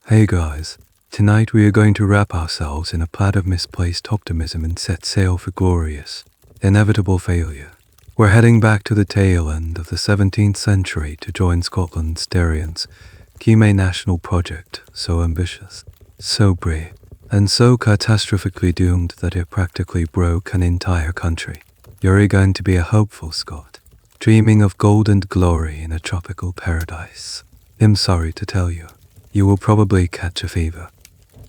Hey guys, tonight we are going to wrap ourselves in a plaid of misplaced optimism and set sail for glorious, inevitable failure. We're heading back to the tail end of the 17th century to join Scotland's Darien Scheme national project, so ambitious, so brave, and so catastrophically doomed that it practically broke an entire country. You're going to be a hopeful Scot, dreaming of gold and glory in a tropical paradise. I'm sorry to tell you, you will probably catch a fever,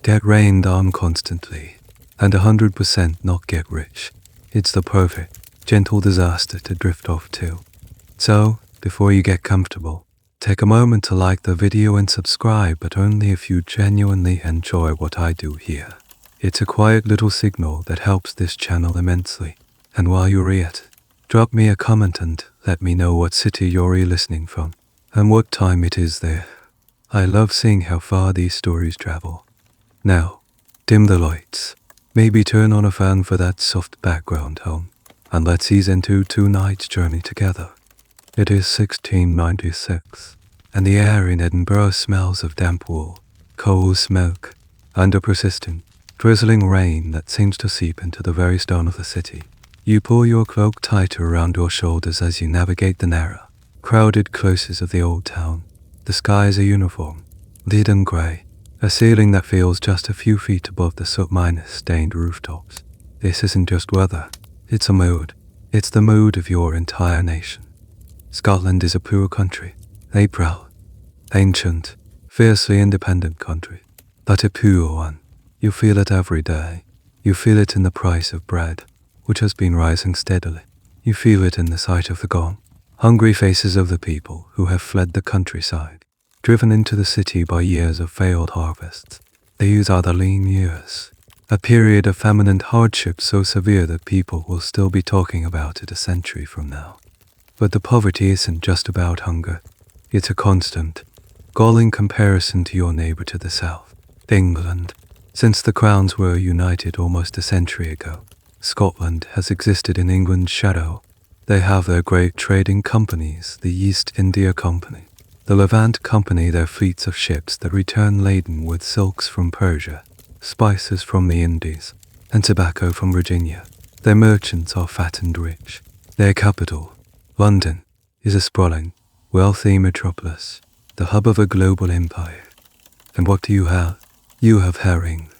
get rained on constantly, and 100% not get rich. It's the perfect, gentle disaster to drift off to. So, before you get comfortable, take a moment to like the video and subscribe, but only if you genuinely enjoy what I do here. It's a quiet little signal that helps this channel immensely. And while you're at it, drop me a comment and let me know what city you're listening from, and what time it is there. I love seeing how far these stories travel. Now, dim the lights, maybe turn on a fan for that soft background hum, and let's ease into tonight's journey together. It is 1696, and the air in Edinburgh smells of damp wool, coal smoke, and a persistent, drizzling rain that seems to seep into the very stone of the city. You pull your cloak tighter around your shoulders as you navigate the narrow, crowded closes of the old town. The skies are uniform, leaden grey, a ceiling that feels just a few feet above the soot-stained rooftops. This isn't just weather, it's a mood. It's the mood of your entire nation. Scotland is a poor country, a proud, ancient, fiercely independent country, but a poor one. You feel it every day. You feel it in the price of bread, which has been rising steadily. You feel it in the sight of the gaunt, hungry faces of the people who have fled the countryside, driven into the city by years of failed harvests. These are the lean years, a period of famine and hardship so severe that people will still be talking about it a century from now. But the poverty isn't just about hunger. It's a constant, galling comparison to your neighbour to the south, England. Since the crowns were united almost a century ago, Scotland has existed in England's shadow. They have their great trading companies, the East India Company, the Levant Company, their fleets of ships that return laden with silks from Persia, spices from the Indies, and tobacco from Virginia. Their merchants are fat and rich. Their capital, London, is a sprawling, wealthy metropolis, the hub of a global empire. And what do you have? You have herring.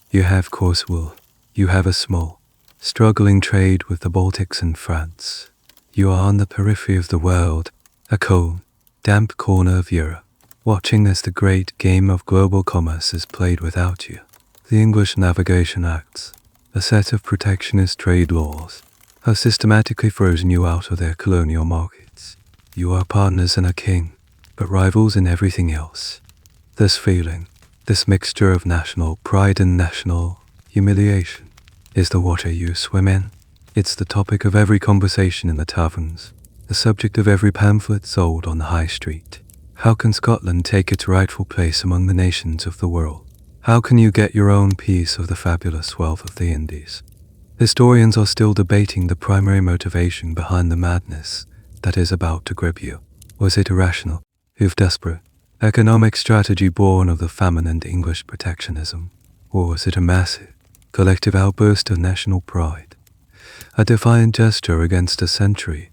You have coarse wool. You have a small, struggling trade with the Baltics and France. You are on the periphery of the world, a cold, damp corner of Europe, watching as the great game of global commerce is played without you. The English Navigation Acts, a set of protectionist trade laws, have systematically frozen you out of their colonial markets. You are partners in a king, but rivals in everything else. This feeling, this mixture of national pride and national humiliation, is the water you swim in. It's the topic of every conversation in the taverns, the subject of every pamphlet sold on the high street. How can Scotland take its rightful place among the nations of the world? How can you get your own piece of the fabulous wealth of the Indies? Historians are still debating the primary motivation behind the madness that is about to grip you. Was it irrational, if desperate, economic strategy born of the famine and English protectionism? Or was it a massive, collective outburst of national pride? A defiant gesture against a century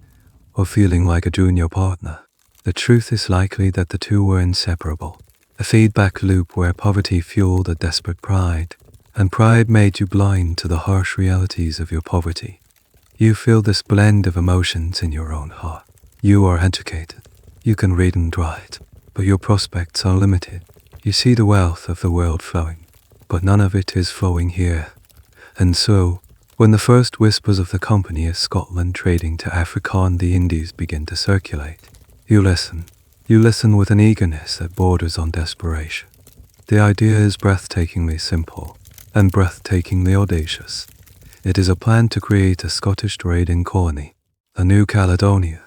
of feeling like a junior partner? The truth is likely that the two were inseparable, a feedback loop where poverty fueled a desperate pride, and pride made you blind to the harsh realities of your poverty. You feel this blend of emotions in your own heart. You are educated, you can read and write, but your prospects are limited. You see the wealth of the world flowing, but none of it is flowing here. And so, when the first whispers of the company of Scotland trading to Africa and the Indies begin to circulate, you listen. You listen with an eagerness that borders on desperation. The idea is breathtakingly simple and breathtakingly audacious. It is a plan to create a Scottish trading colony, a new Caledonia,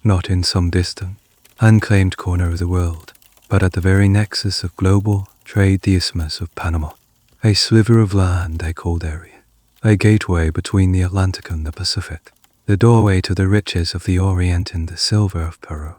not in some distant, unclaimed corner of the world, but at the very nexus of global trade, the Isthmus of Panama, a sliver of land they call Darien. A gateway between the Atlantic and the Pacific, the doorway to the riches of the Orient and the silver of Peru.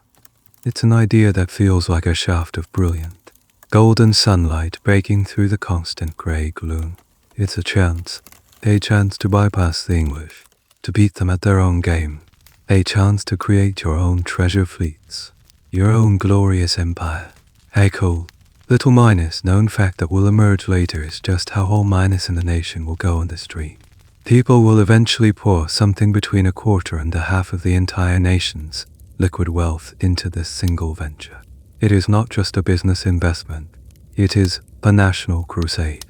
It's an idea that feels like a shaft of brilliant, golden sunlight breaking through the constant grey gloom. It's a chance to bypass the English, to beat them at their own game, a chance to create your own treasure fleets, your own glorious empire. A cool, little minus known fact that will emerge later is just how all minus in the nation will go on this dream. People will eventually pour something between a quarter and a half of the entire nation's liquid wealth into this single venture. It is not just a business investment, it is a national crusade.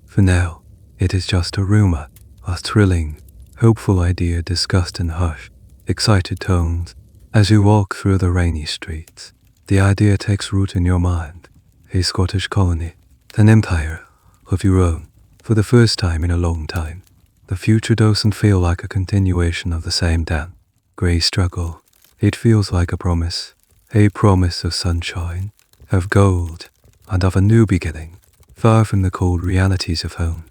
For now, it is just a rumor, a thrilling, hopeful idea discussed in hushed, excited tones. As you walk through the rainy streets, the idea takes root in your mind. A Scottish colony, an empire of your own, for the first time in a long time. The future doesn't feel like a continuation of the same damn grey struggle. It feels like a promise of sunshine, of gold, and of a new beginning, far from the cold realities of home.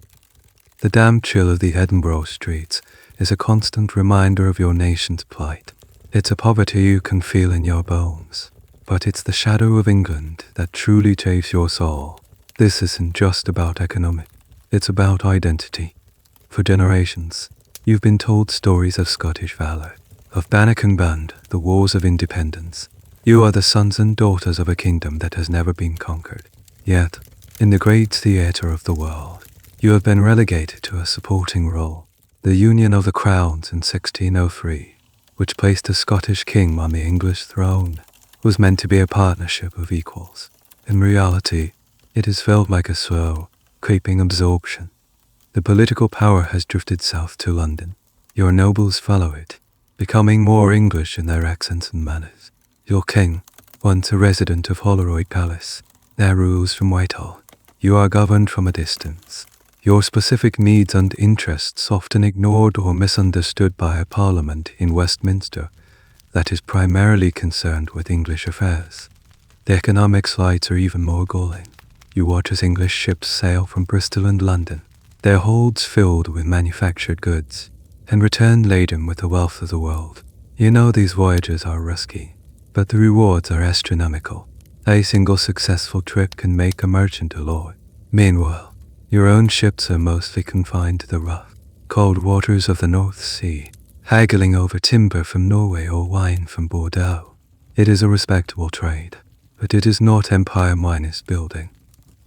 The damp chill of the Edinburgh streets is a constant reminder of your nation's plight. It's a poverty you can feel in your bones, but it's the shadow of England that truly chafes your soul. This isn't just about economic, it's about identity. For generations, you've been told stories of Scottish valor, of Bannock and Band, the wars of independence. You are the sons and daughters of a kingdom that has never been conquered. Yet, in the great theatre of the world, you have been relegated to a supporting role. The Union of the Crowns in 1603, which placed a Scottish king on the English throne, was meant to be a partnership of equals. In reality, it has felt like a slow, creeping absorption. The political power has drifted south to London. Your nobles follow it, becoming more English in their accents and manners. Your king, once a resident of Holyrood Palace, now rules from Whitehall. You are governed from a distance, your specific needs and interests often ignored or misunderstood by a parliament in Westminster that is primarily concerned with English affairs. The economic slights are even more galling. You watch as English ships sail from Bristol and London, their holds filled with manufactured goods, and return laden with the wealth of the world. You know these voyages are risky, but the rewards are astronomical. A single successful trip can make a merchant a lord. Meanwhile, your own ships are mostly confined to the rough, cold waters of the North Sea, haggling over timber from Norway or wine from Bordeaux. It is a respectable trade, but it is not empire minus building.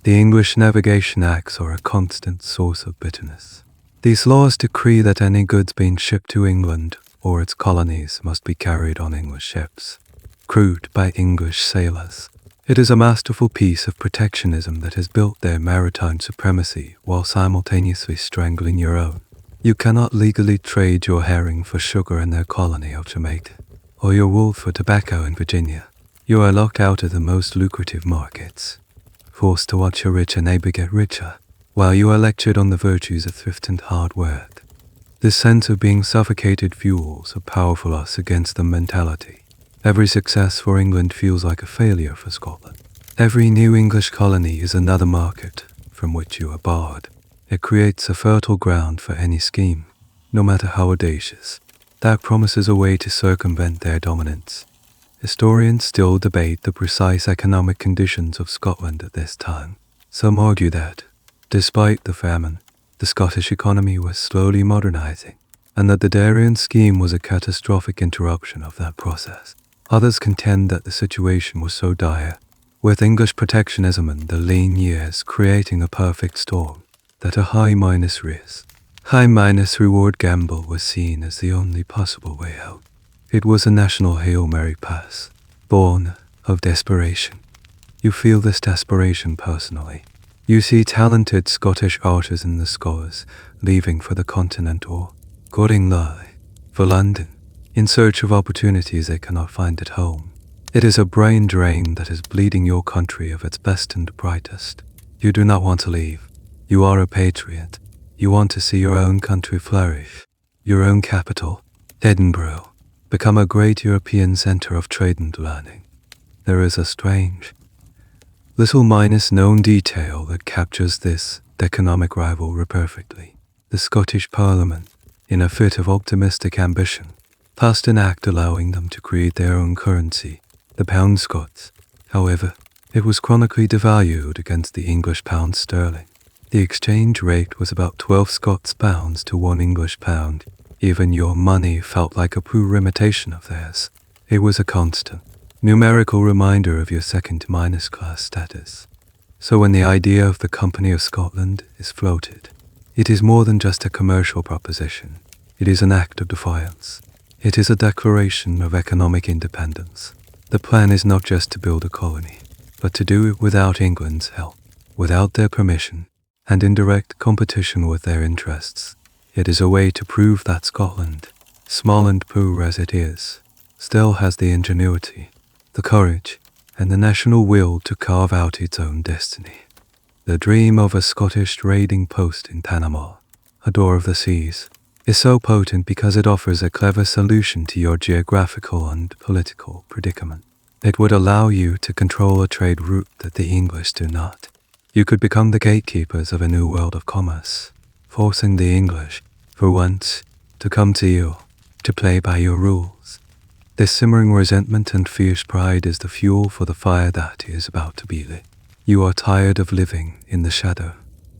The English Navigation Acts are a constant source of bitterness. These laws decree that any goods being shipped to England or its colonies must be carried on English ships, crewed by English sailors. It is a masterful piece of protectionism that has built their maritime supremacy while simultaneously strangling your own. You cannot legally trade your herring for sugar in their colony of Jamaica, or your wool for tobacco in Virginia. You are locked out of the most lucrative markets, forced to watch your richer neighbor get richer, while you are lectured on the virtues of thrift and hard work. This sense of being suffocated fuels a powerful us against them mentality. Every success for England feels like a failure for Scotland. Every new English colony is another market from which you are barred. It creates a fertile ground for any scheme, no matter how audacious, that promises a way to circumvent their dominance. Historians still debate the precise economic conditions of Scotland at this time. Some argue that, despite the famine, the Scottish economy was slowly modernizing, and that the Darien Scheme was a catastrophic interruption of that process. Others contend that the situation was so dire, with English protectionism and the lean years creating a perfect storm, that a high minus risk, high minus reward gamble was seen as the only possible way out. It was a national Hail Mary pass, born of desperation. You feel this desperation personally. You see talented Scottish artists in the scholars leaving for the continent or, going lie, for London, in search of opportunities they cannot find at home. It is a brain drain that is bleeding your country of its best and brightest. You do not want to leave. You are a patriot. You want to see your own country flourish, your own capital, Edinburgh, become a great European centre of trade and learning. There is a strange, little minus known detail that captures this economic rivalry perfectly. The Scottish Parliament, in a fit of optimistic ambition, passed an act allowing them to create their own currency, the pound Scots. However, It was chronically devalued against the English pound sterling. The exchange rate was about 12 Scots pounds to 1 English pound. Even your money felt like a poor imitation of theirs. It was a constant, numerical reminder of your second minus class status. So when the idea of the Company of Scotland is floated, it is more than just a commercial proposition. It is an act of defiance. It is a declaration of economic independence. The plan is not just to build a colony, but to do it without England's help, without their permission, and in direct competition with their interests. It is a way to prove that Scotland, small and poor as it is, still has the ingenuity, the courage, and the national will to carve out its own destiny. The dream of a Scottish trading post in Panama, a door of the seas, is so potent because it offers a clever solution to your geographical and political predicament. It would allow you to control a trade route that the English do not. You could become the gatekeepers of a new world of commerce, forcing the English, for once, to come to you, to play by your rules. This simmering resentment and fierce pride is the fuel for the fire that is about to be lit. You are tired of living in the shadow.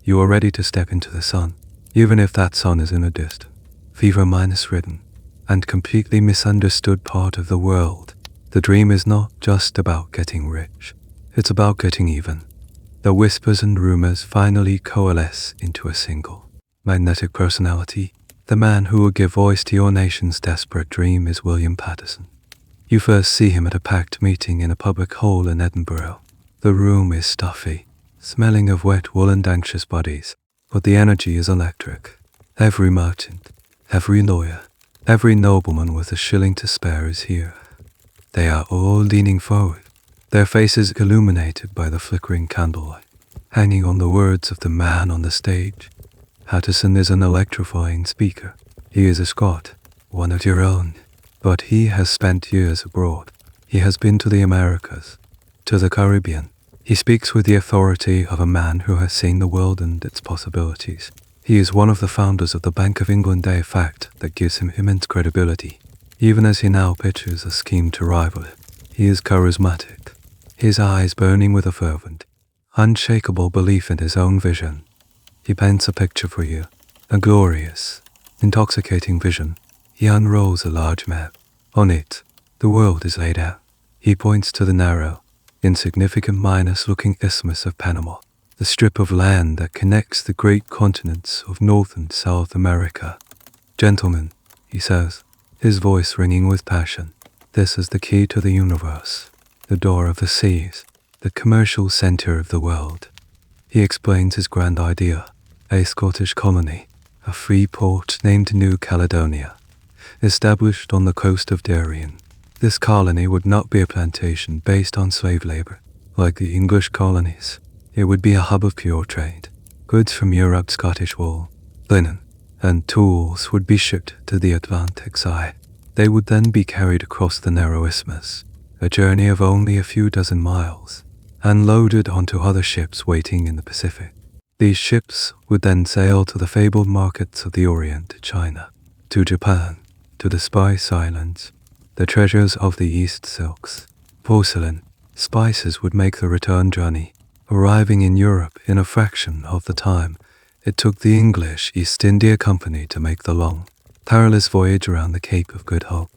You are ready to step into the sun, even if that sun is in a distant, fever-ridden, and completely misunderstood part of the world. The dream is not just about getting rich. It's about getting even. The whispers and rumors finally coalesce into a single, magnetic personality. The man who will give voice to your nation's desperate dream is William Paterson. You first see him at a packed meeting in a public hall in Edinburgh. The room is stuffy, smelling of wet wool and anxious bodies, but the energy is electric. Every merchant, every lawyer, every nobleman with a shilling to spare is here. They are all leaning forward, their faces illuminated by the flickering candlelight, hanging on the words of the man on the stage. Paterson is an electrifying speaker. He is a Scot, one of your own, but he has spent years abroad. He has been to the Americas, to the Caribbean. He speaks with the authority of a man who has seen the world and its possibilities. He is one of the founders of the Bank of England, a fact that gives him immense credibility, even as he now pitches a scheme to rival it. He is charismatic, his eyes burning with a fervent, unshakable belief in his own vision. He paints a picture for you, a glorious, intoxicating vision. He unrolls a large map. On it, the world is laid out. He points to the narrow, insignificant minus-looking isthmus of Panama, the strip of land that connects the great continents of North and South America. Gentlemen, he says, his voice ringing with passion, this is the key to the universe, the door of the seas, the commercial center of the world. He explains his grand idea, a Scottish colony, a free port named New Caledonia, established on the coast of Darien. This colony would not be a plantation based on slave labor, like the English colonies. It would be a hub of pure trade. Goods from Europe, Scottish wool, linen, and tools would be shipped to the Atlantic side. They would then be carried across the narrow isthmus, a journey of only a few dozen miles, and loaded onto other ships waiting in the Pacific. These ships would then sail to the fabled markets of the Orient, to China, to Japan, to the Spice Islands. The treasures of the East, silks, porcelain, spices would make the return journey, arriving in Europe in a fraction of the time it took the English East India Company to make the long, perilous voyage around the Cape of Good Hope.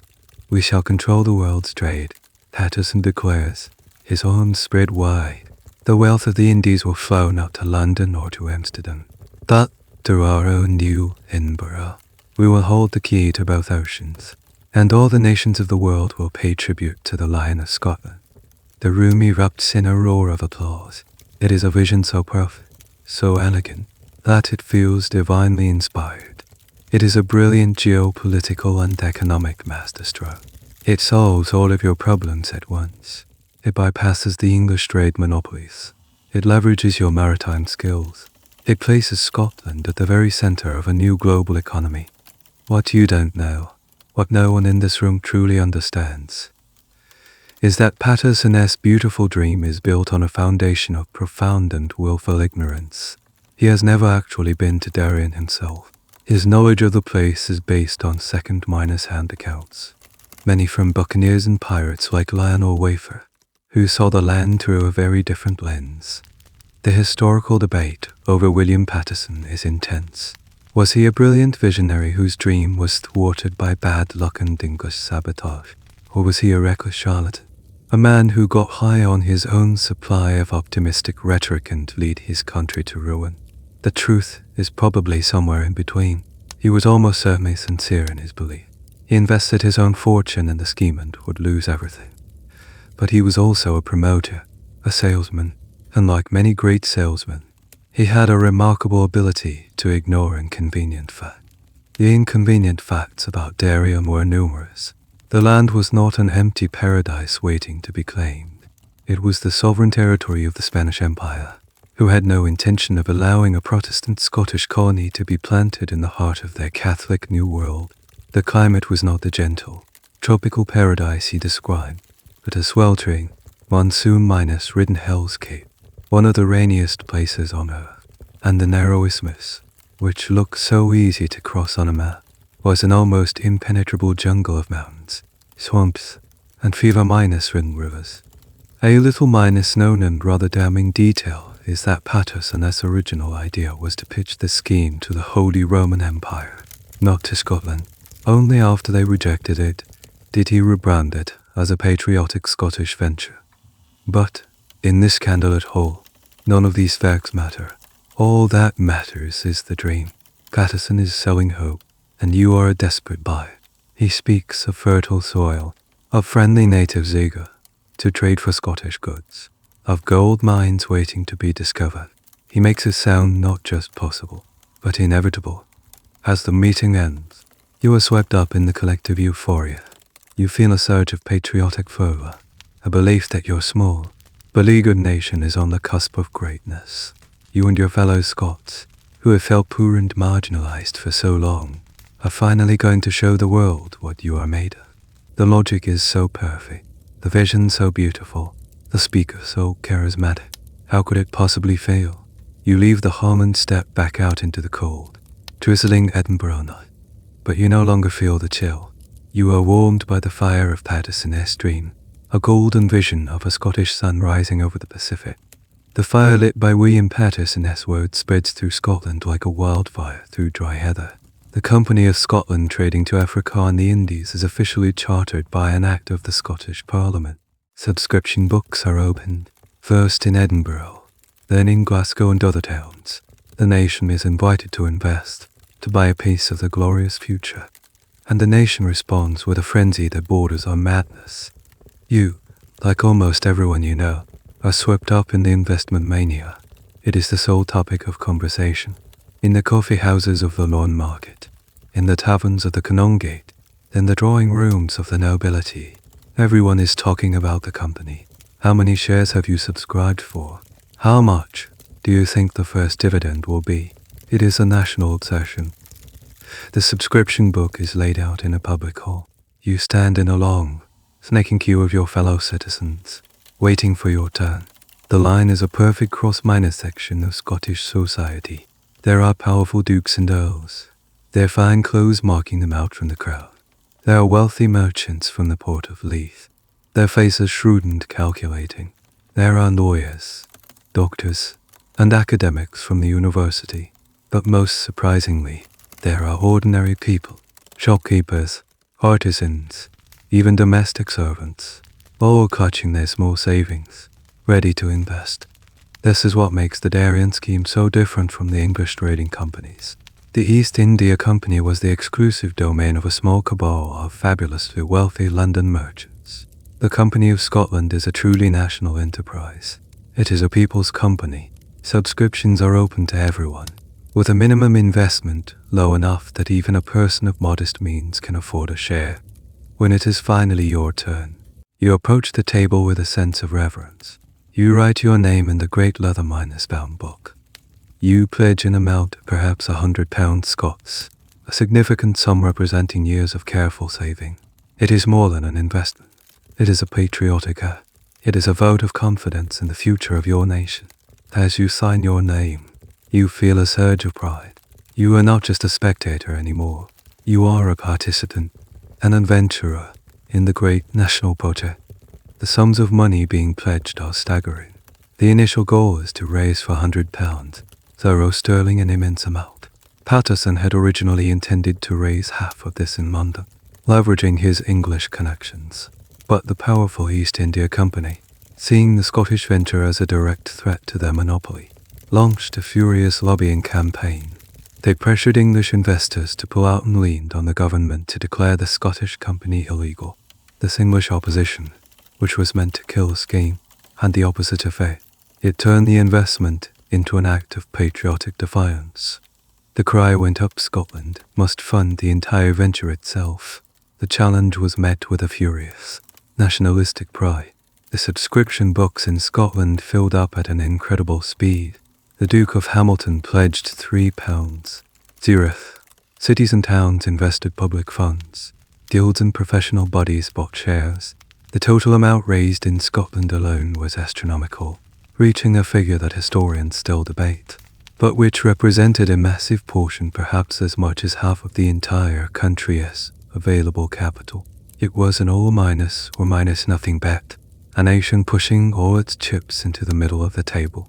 We shall control the world's trade, Paterson declares, his arms spread wide. The wealth of the Indies will flow not to London or to Amsterdam, but to our own New Edinburgh. We will hold the key to both oceans, and all the nations of the world will pay tribute to the Lion of Scotland. The room erupts in a roar of applause. It is a vision so perfect, so elegant, that it feels divinely inspired. It is a brilliant geopolitical and economic masterstroke. It solves all of your problems at once. It bypasses the English trade monopolies. It leverages your maritime skills. It places Scotland at the very center of a new global economy. What you don't know, what no one in this room truly understands, is that Paterson's beautiful dream is built on a foundation of profound and willful ignorance. He has never actually been to Darien himself. His knowledge of the place is based on second-hand accounts, many from buccaneers and pirates like Lionel Wafer, who saw the land through a very different lens. The historical debate over William Paterson is intense. Was he a brilliant visionary whose dream was thwarted by bad luck and English sabotage? Or was he a reckless charlatan? A man who got high on his own supply of optimistic rhetoric and lead his country to ruin? The truth is probably somewhere in between. He was almost certainly sincere in his belief. He invested his own fortune in the scheme and would lose everything. But he was also a promoter, a salesman, and like many great salesmen, he had a remarkable ability to ignore inconvenient facts. The inconvenient facts about Darien were numerous. The land was not an empty paradise waiting to be claimed. It was the sovereign territory of the Spanish Empire, who had no intention of allowing a Protestant Scottish colony to be planted in the heart of their Catholic New World. The climate was not the gentle, tropical paradise he described, but a sweltering, monsoon-ridden hellscape, one of the rainiest places on earth. And the narrow isthmus, which looked so easy to cross on a map, was an almost impenetrable jungle of mountains, swamps, and fever-ridden rivers. A little known and rather damning detail is that Paterson's original idea was to pitch the scheme to the Holy Roman Empire, not to Scotland. Only after they rejected it did he rebrand it as a patriotic Scottish venture. But, in this candlelit hole, none of these facts matter. All that matters is the dream. Paterson is selling hope, and you are a desperate buyer. He speaks of fertile soil, of friendly natives eager to trade for Scottish goods, of gold mines waiting to be discovered. He makes it sound not just possible, but inevitable. As the meeting ends, you are swept up in the collective euphoria. You feel a surge of patriotic fervor, a belief that your small, beleaguered nation is on the cusp of greatness. You and your fellow Scots, who have felt poor and marginalized for so long, are finally going to show the world what you are made of. The logic is so perfect, the vision so beautiful, the speaker so charismatic. How could it possibly fail? You leave the home and step back out into the cold, drizzling Edinburgh night. But you no longer feel the chill. You are warmed by the fire of Paterson's dream, a golden vision of a Scottish sun rising over the Pacific. The fire lit by William Paterson's words spreads through Scotland like a wildfire through dry heather. The Company of Scotland trading to Africa and the Indies is officially chartered by an act of the Scottish Parliament. Subscription books are opened, first in Edinburgh, then in Glasgow and other towns. The nation is invited to invest, to buy a piece of the glorious future. And the nation responds with a frenzy that borders on madness. You, like almost everyone you know, are swept up in the investment mania. It is the sole topic of conversation. In the coffee houses of the Lawn Market, in the taverns of the Canongate, in the drawing rooms of the nobility, everyone is talking about the company. How many shares have you subscribed for? How much do you think the first dividend will be? It is a national obsession. The subscription book is laid out in a public hall. You stand in a long, snaking queue of your fellow citizens, waiting for your turn. The line is a perfect cross-minor section of Scottish society. There are powerful dukes and earls, their fine clothes marking them out from the crowd. There are wealthy merchants from the port of Leith, their faces shrewd and calculating. There are lawyers, doctors, and academics from the university. But most surprisingly, there are ordinary people, shopkeepers, artisans, even domestic servants, all clutching their small savings, ready to invest. This is what makes the Darien Scheme so different from the English trading companies. The East India Company was the exclusive domain of a small cabal of fabulously wealthy London merchants. The Company of Scotland is a truly national enterprise. It is a people's company. Subscriptions are open to everyone, with a minimum investment low enough that even a person of modest means can afford a share. When it is finally your turn, you approach the table with a sense of reverence. You write your name in the great leather-bound book. You pledge an amount, perhaps £100 Scots, a significant sum representing years of careful saving. It is more than an investment. It is a patriotic act. It is a vote of confidence in the future of your nation. As you sign your name, you feel a surge of pride. You are not just a spectator anymore. You are a participant, an adventurer in the great national project. The sums of money being pledged are staggering. The initial goal is to raise £400, sterling, an immense amount. Paterson had originally intended to raise half of this in London, leveraging his English connections. But the powerful East India Company, seeing the Scottish venture as a direct threat to their monopoly, launched a furious lobbying campaign. They pressured English investors to pull out and leaned on the government to declare the Scottish company illegal. This English opposition, which was meant to kill the scheme, had the opposite effect. It turned the investment into an act of patriotic defiance. The cry went up: Scotland must fund the entire venture itself. The challenge was met with a furious, nationalistic cry. The subscription books in Scotland filled up at an incredible speed. The Duke of Hamilton pledged £3. Zurich. Cities and towns invested public funds. Guilds and professional bodies bought shares. The total amount raised in Scotland alone was astronomical, reaching a figure that historians still debate, but which represented a massive portion, perhaps as much as half of the entire country's available capital. It was an all minus or minus nothing bet, a nation pushing all its chips into the middle of the table.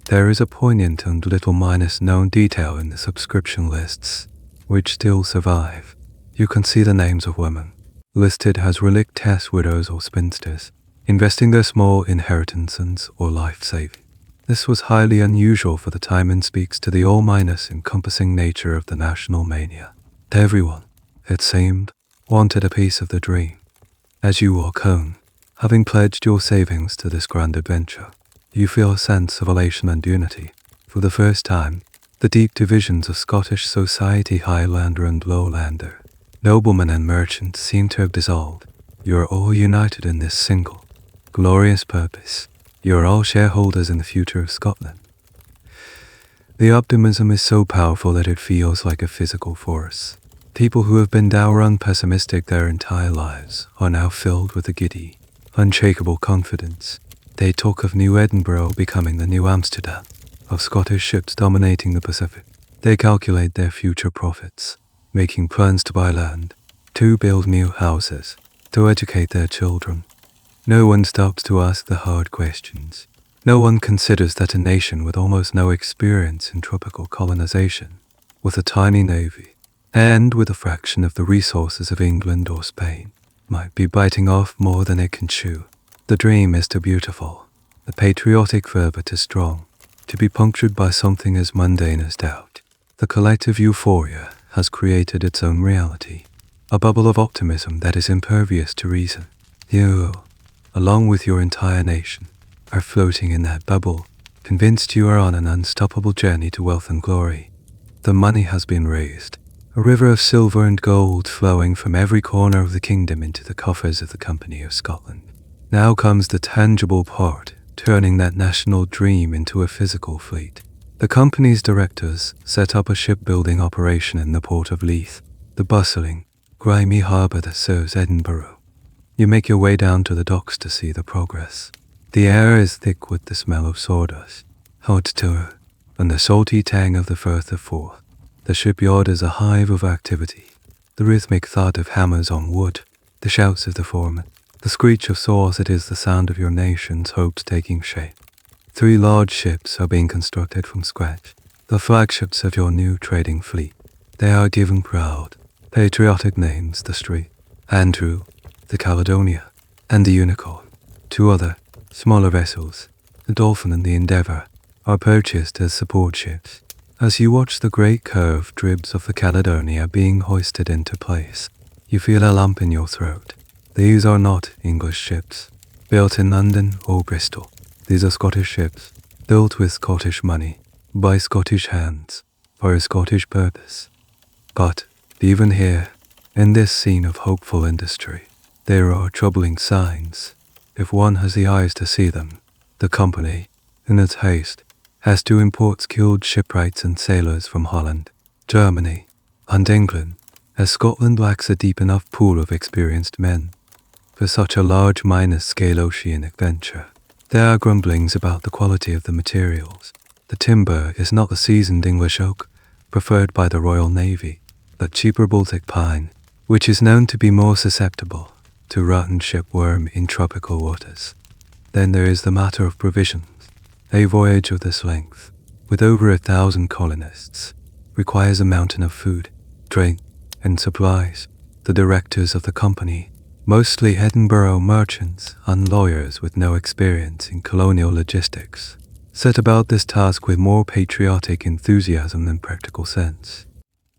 There is a poignant and little minus known detail in the subscription lists, which still survive. You can see the names of women, listed as relictess widows or spinsters, investing their small inheritances or life saving. This was highly unusual for the time and speaks to the all minus encompassing nature of the national mania. Everyone, it seemed, wanted a piece of the dream. As you walk home, having pledged your savings to this grand adventure, you feel a sense of elation and unity. For the first time, the deep divisions of Scottish society, Highlander and Lowlander, noblemen and merchants, seem to have dissolved. You are all united in this single, glorious purpose. You are all shareholders in the future of Scotland. The optimism is so powerful that it feels like a physical force. People who have been dour and pessimistic their entire lives are now filled with a giddy, unshakable confidence. They talk of New Edinburgh becoming the new Amsterdam, of Scottish ships dominating the Pacific. They calculate their future profits, making plans to buy land, to build new houses, to educate their children. No one stops to ask the hard questions. No one considers that a nation with almost no experience in tropical colonization, with a tiny navy, and with a fraction of the resources of England or Spain, might be biting off more than it can chew. The dream is too beautiful, the patriotic fervor too strong, to be punctured by something as mundane as doubt. The collective euphoria has created its own reality, a bubble of optimism that is impervious to reason. You, along with your entire nation, are floating in that bubble, convinced you are on an unstoppable journey to wealth and glory. The money has been raised, a river of silver and gold flowing from every corner of the kingdom into the coffers of the Company of Scotland. Now comes the tangible part, turning that national dream into a physical fleet. The company's directors set up a shipbuilding operation in the port of Leith, the bustling, grimy harbour that serves Edinburgh. You make your way down to the docks to see the progress. The air is thick with the smell of sawdust, hot tour, and the salty tang of the Firth of Forth. The shipyard is a hive of activity. The rhythmic thud of hammers on wood, the shouts of the foreman, the screech of saws, it is the sound of your nation's hopes taking shape. 3 large ships are being constructed from scratch, the flagships of your new trading fleet. They are given proud, patriotic names: the Street, Andrew, the Caledonia, and the Unicorn. 2 other, smaller vessels, the Dolphin and the Endeavour, are purchased as support ships. As you watch the great curved ribs of the Caledonia being hoisted into place, you feel a lump in your throat. These are not English ships, built in London or Bristol. These are Scottish ships, built with Scottish money, by Scottish hands, for a Scottish purpose. But, even here, in this scene of hopeful industry, there are troubling signs. If one has the eyes to see them, the company, in its haste, has to import skilled shipwrights and sailors from Holland, Germany, and England, as Scotland lacks a deep enough pool of experienced men for such a large minor-scale oceanic venture. There are grumblings about the quality of the materials. The timber is not the seasoned English oak, preferred by the Royal Navy, but cheaper Baltic pine, which is known to be more susceptible to rotten shipworm in tropical waters. Then there is the matter of provisions. A voyage of this length, with over 1,000 colonists, requires a mountain of food, drink, and supplies. The directors of the company, mostly Edinburgh merchants and lawyers with no experience in colonial logistics, set about this task with more patriotic enthusiasm than practical sense.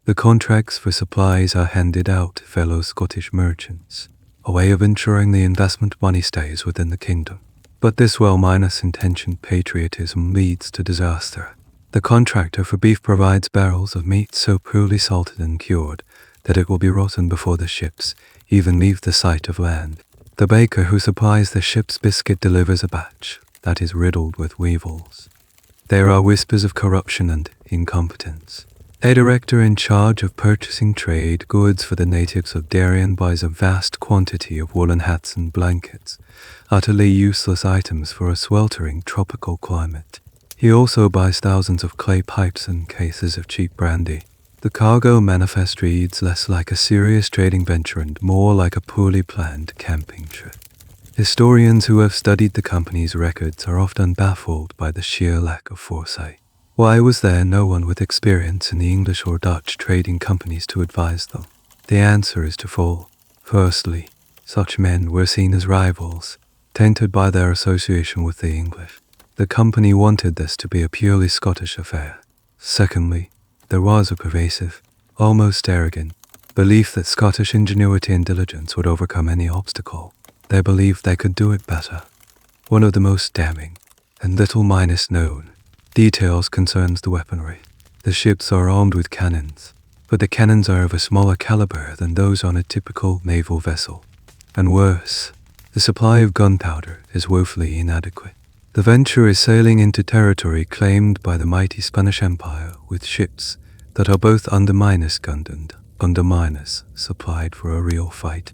The contracts for supplies are handed out to fellow Scottish merchants, a way of ensuring the investment money stays within the kingdom. But this well-intentioned patriotism leads to disaster. The contractor for beef provides barrels of meat so poorly salted and cured that it will be rotten before the ships even leave the sight of land. The baker who supplies the ship's biscuit delivers a batch that is riddled with weevils. There are whispers of corruption and incompetence. A director in charge of purchasing trade goods for the natives of Darien buys a vast quantity of woolen hats and blankets, utterly useless items for a sweltering tropical climate. He also buys thousands of clay pipes and cases of cheap brandy. The cargo manifest reads less like a serious trading venture and more like a poorly planned camping trip. Historians who have studied the company's records are often baffled by the sheer lack of foresight. Why was there no one with experience in the English or Dutch trading companies to advise them? The answer is twofold. Firstly, such men were seen as rivals, tainted by their association with the English. The company wanted this to be a purely Scottish affair. Secondly, there was a pervasive, almost arrogant, belief that Scottish ingenuity and diligence would overcome any obstacle. They believed they could do it better. One of the most damning, and little known, details concerns the weaponry. The ships are armed with cannons, but the cannons are of a smaller caliber than those on a typical naval vessel. And worse, the supply of gunpowder is woefully inadequate. The Venture is sailing into territory claimed by the mighty Spanish Empire with ships that are both under-gunned and under-supplied for a real fight.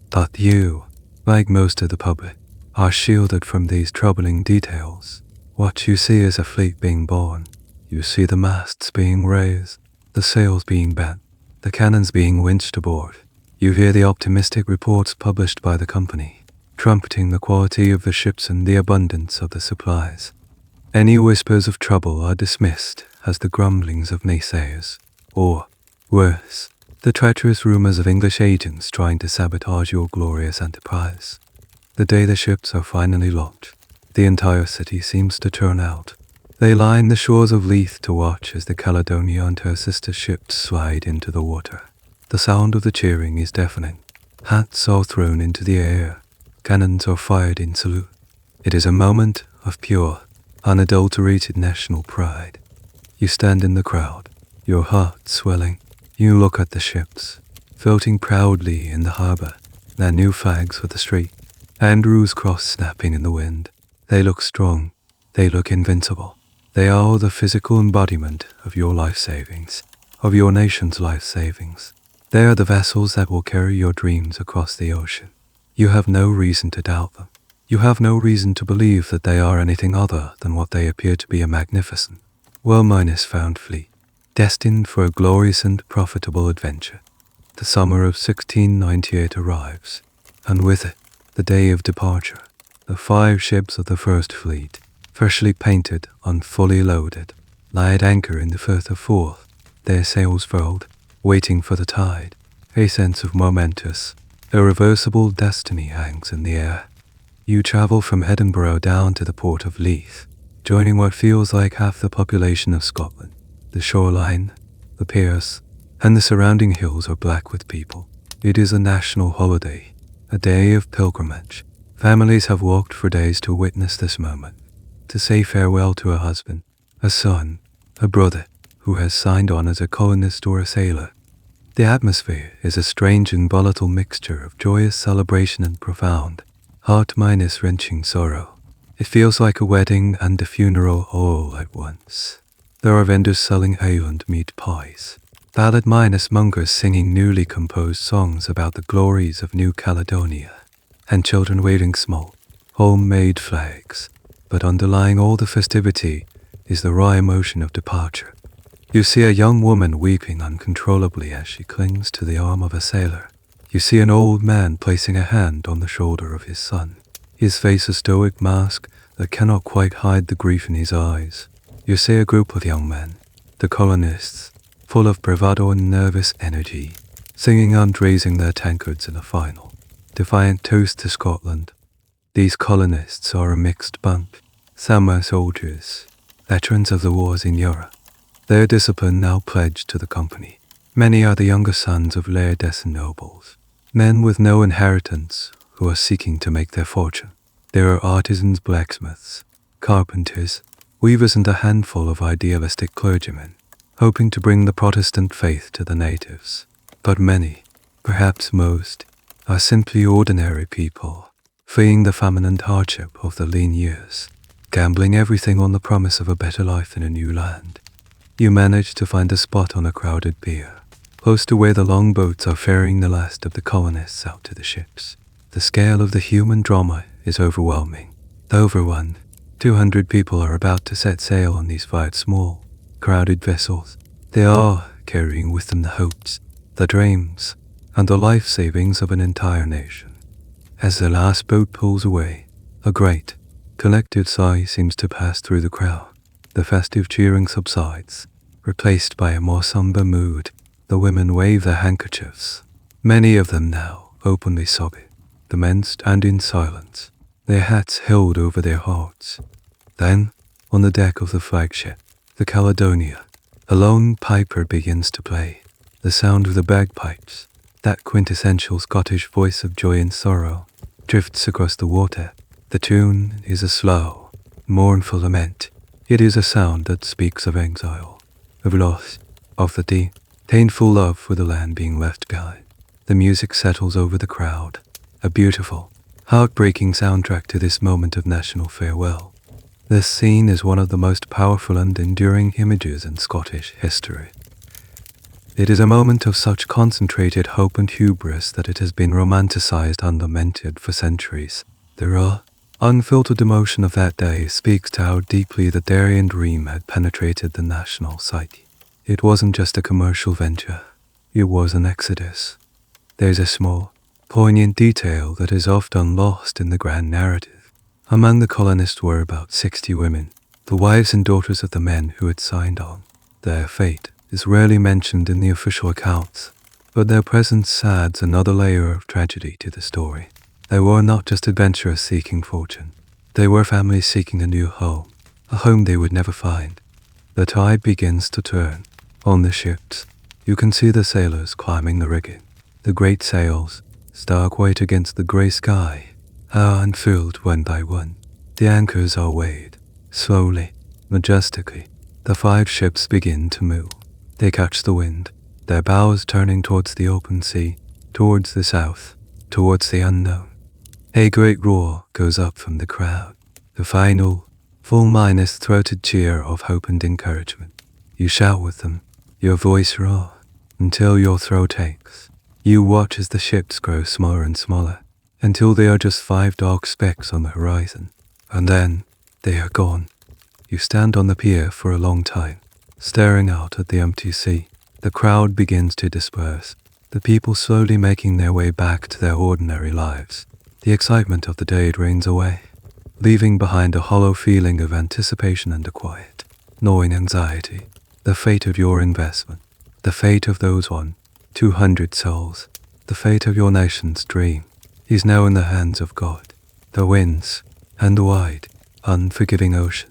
But you, like most of the public, are shielded from these troubling details. What you see is a fleet being born. You see the masts being raised, the sails being bent, the cannons being winched aboard. You hear the optimistic reports published by the company, trumpeting the quality of the ships and the abundance of the supplies. Any whispers of trouble are dismissed as the grumblings of naysayers, or, worse, the treacherous rumors of English agents trying to sabotage your glorious enterprise. The day the ships are finally launched, the entire city seems to turn out. They line the shores of Leith to watch as the Caledonia and her sister ships slide into the water. The sound of the cheering is deafening. Hats are thrown into the air. Cannons are fired in salute. It is a moment of pure, unadulterated national pride. You stand in the crowd, your heart swelling. You look at the ships, floating proudly in the harbour, their new flags for the street. Andrew's cross snapping in the wind. They look strong. They look invincible. They are the physical embodiment of your life savings, of your nation's life savings. They are the vessels that will carry your dreams across the ocean. You have no reason to doubt them. You have no reason to believe that they are anything other than what they appear to be, a magnificent, well-found fleet, destined for a glorious and profitable adventure. The summer of 1698 arrives, and with it, the day of departure. The 5 ships of the First Fleet, freshly painted and fully loaded, lie at anchor in the Firth of Forth, their sails furled, waiting for the tide. A sense of momentous, irreversible destiny hangs in the air. You travel from Edinburgh down to the port of Leith, joining what feels like half the population of Scotland. The shoreline, the piers, and the surrounding hills are black with people. It is a national holiday, a day of pilgrimage. Families have walked for days to witness this moment, to say farewell to a husband, a son, a brother who has signed on as a colonist or a sailor. The atmosphere is a strange and volatile mixture of joyous celebration and profound, heart-wrenching sorrow. It feels like a wedding and a funeral all at once. There are vendors selling ale and meat pies, ballad-mongers singing newly composed songs about the glories of New Caledonia, and children waving small, homemade flags. But underlying all the festivity is the raw emotion of departure. You see a young woman weeping uncontrollably as she clings to the arm of a sailor. You see an old man placing a hand on the shoulder of his son, his face a stoic mask that cannot quite hide the grief in his eyes. You see a group of young men, the colonists, full of bravado and nervous energy, singing and raising their tankards in a final, defiant toast to Scotland. These colonists are a mixed bunch. Some are soldiers, veterans of the wars in Europe. Their discipline now pledged to the company. Many are the younger sons of lairds and nobles, men with no inheritance who are seeking to make their fortune. There are artisans, blacksmiths, carpenters, weavers, and a handful of idealistic clergymen, hoping to bring the Protestant faith to the natives. But many, perhaps most, are simply ordinary people, fleeing the famine and hardship of the lean years, gambling everything on the promise of a better life in a new land. You manage to find a spot on a crowded pier, close to where the longboats are ferrying the last of the colonists out to the ships. The scale of the human drama is overwhelming. Over 200 people are about to set sail on these 5 small, crowded vessels. They are carrying with them the hopes, the dreams, and the life savings of an entire nation. As the last boat pulls away, a great, collective sigh seems to pass through the crowd. The festive cheering subsides, replaced by a more somber mood. The women wave their handkerchiefs, many of them now openly sobbing. The men stand in silence, their hats held over their hearts. Then, on the deck of the flagship, the Caledonia, a lone piper begins to play. The sound of the bagpipes, that quintessential Scottish voice of joy and sorrow, drifts across the water. The tune is a slow, mournful lament. It is a sound that speaks of exile, of loss, of the deep, painful love for the land being left behind. The music settles over the crowd, a beautiful, heartbreaking soundtrack to this moment of national farewell. This scene is one of the most powerful and enduring images in Scottish history. It is a moment of such concentrated hope and hubris that it has been romanticized and lamented for centuries. The raw, unfiltered emotion of that day speaks to how deeply the Darien dream had penetrated the national psyche. It wasn't just a commercial venture, it was an exodus. There's a small, poignant detail that is often lost in the grand narrative. Among the colonists were about 60 women, the wives and daughters of the men who had signed on. Their fate is rarely mentioned in the official accounts, but their presence adds another layer of tragedy to the story. They were not just adventurers seeking fortune. They were families seeking a new home, a home they would never find. The tide begins to turn. On the ships, you can see the sailors climbing the rigging. The great sails, stark white against the grey sky, are unfurled one by one. The anchors are weighed. Slowly, majestically, the 5 ships begin to move. They catch the wind, their bows turning towards the open sea, towards the south, towards the unknown. A great roar goes up from the crowd, the final, full-minus throated cheer of hope and encouragement. You shout with them, your voice raw, until your throat aches. You watch as the ships grow smaller and smaller, until they are just 5 dark specks on the horizon, and then they are gone. You stand on the pier for a long time, staring out at the empty sea. The crowd begins to disperse, the people slowly making their way back to their ordinary lives. The excitement of the day drains away, leaving behind a hollow feeling of anticipation and a quiet, gnawing anxiety. The fate of your investment, the fate of those 200 souls, the fate of your nation's dream, is now in the hands of God, the winds, and the wide, unforgiving ocean.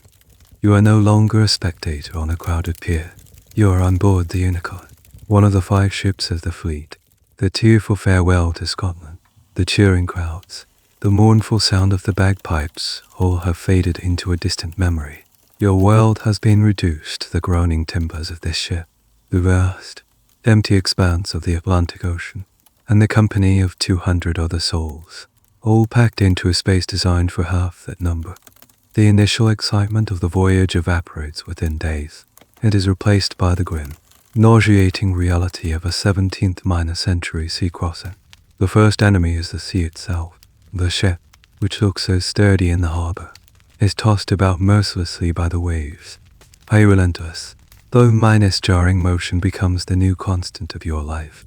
You are no longer a spectator on a crowded pier. You are on board the Unicorn, one of the 5 ships of the fleet. The tearful farewell to Scotland, the cheering crowds, the mournful sound of the bagpipes all have faded into a distant memory. Your world has been reduced to the groaning timbers of this ship, the vast, empty expanse of the Atlantic Ocean, and the company of 200 other souls, all packed into a space designed for half that number. The initial excitement of the voyage evaporates within days. It is replaced by the grim, nauseating reality of a 17th minor century sea crossing. The first enemy is the sea itself. The ship, which looks so sturdy in the harbor, is tossed about mercilessly by the waves. A relentless, though minus jarring motion becomes the new constant of your life.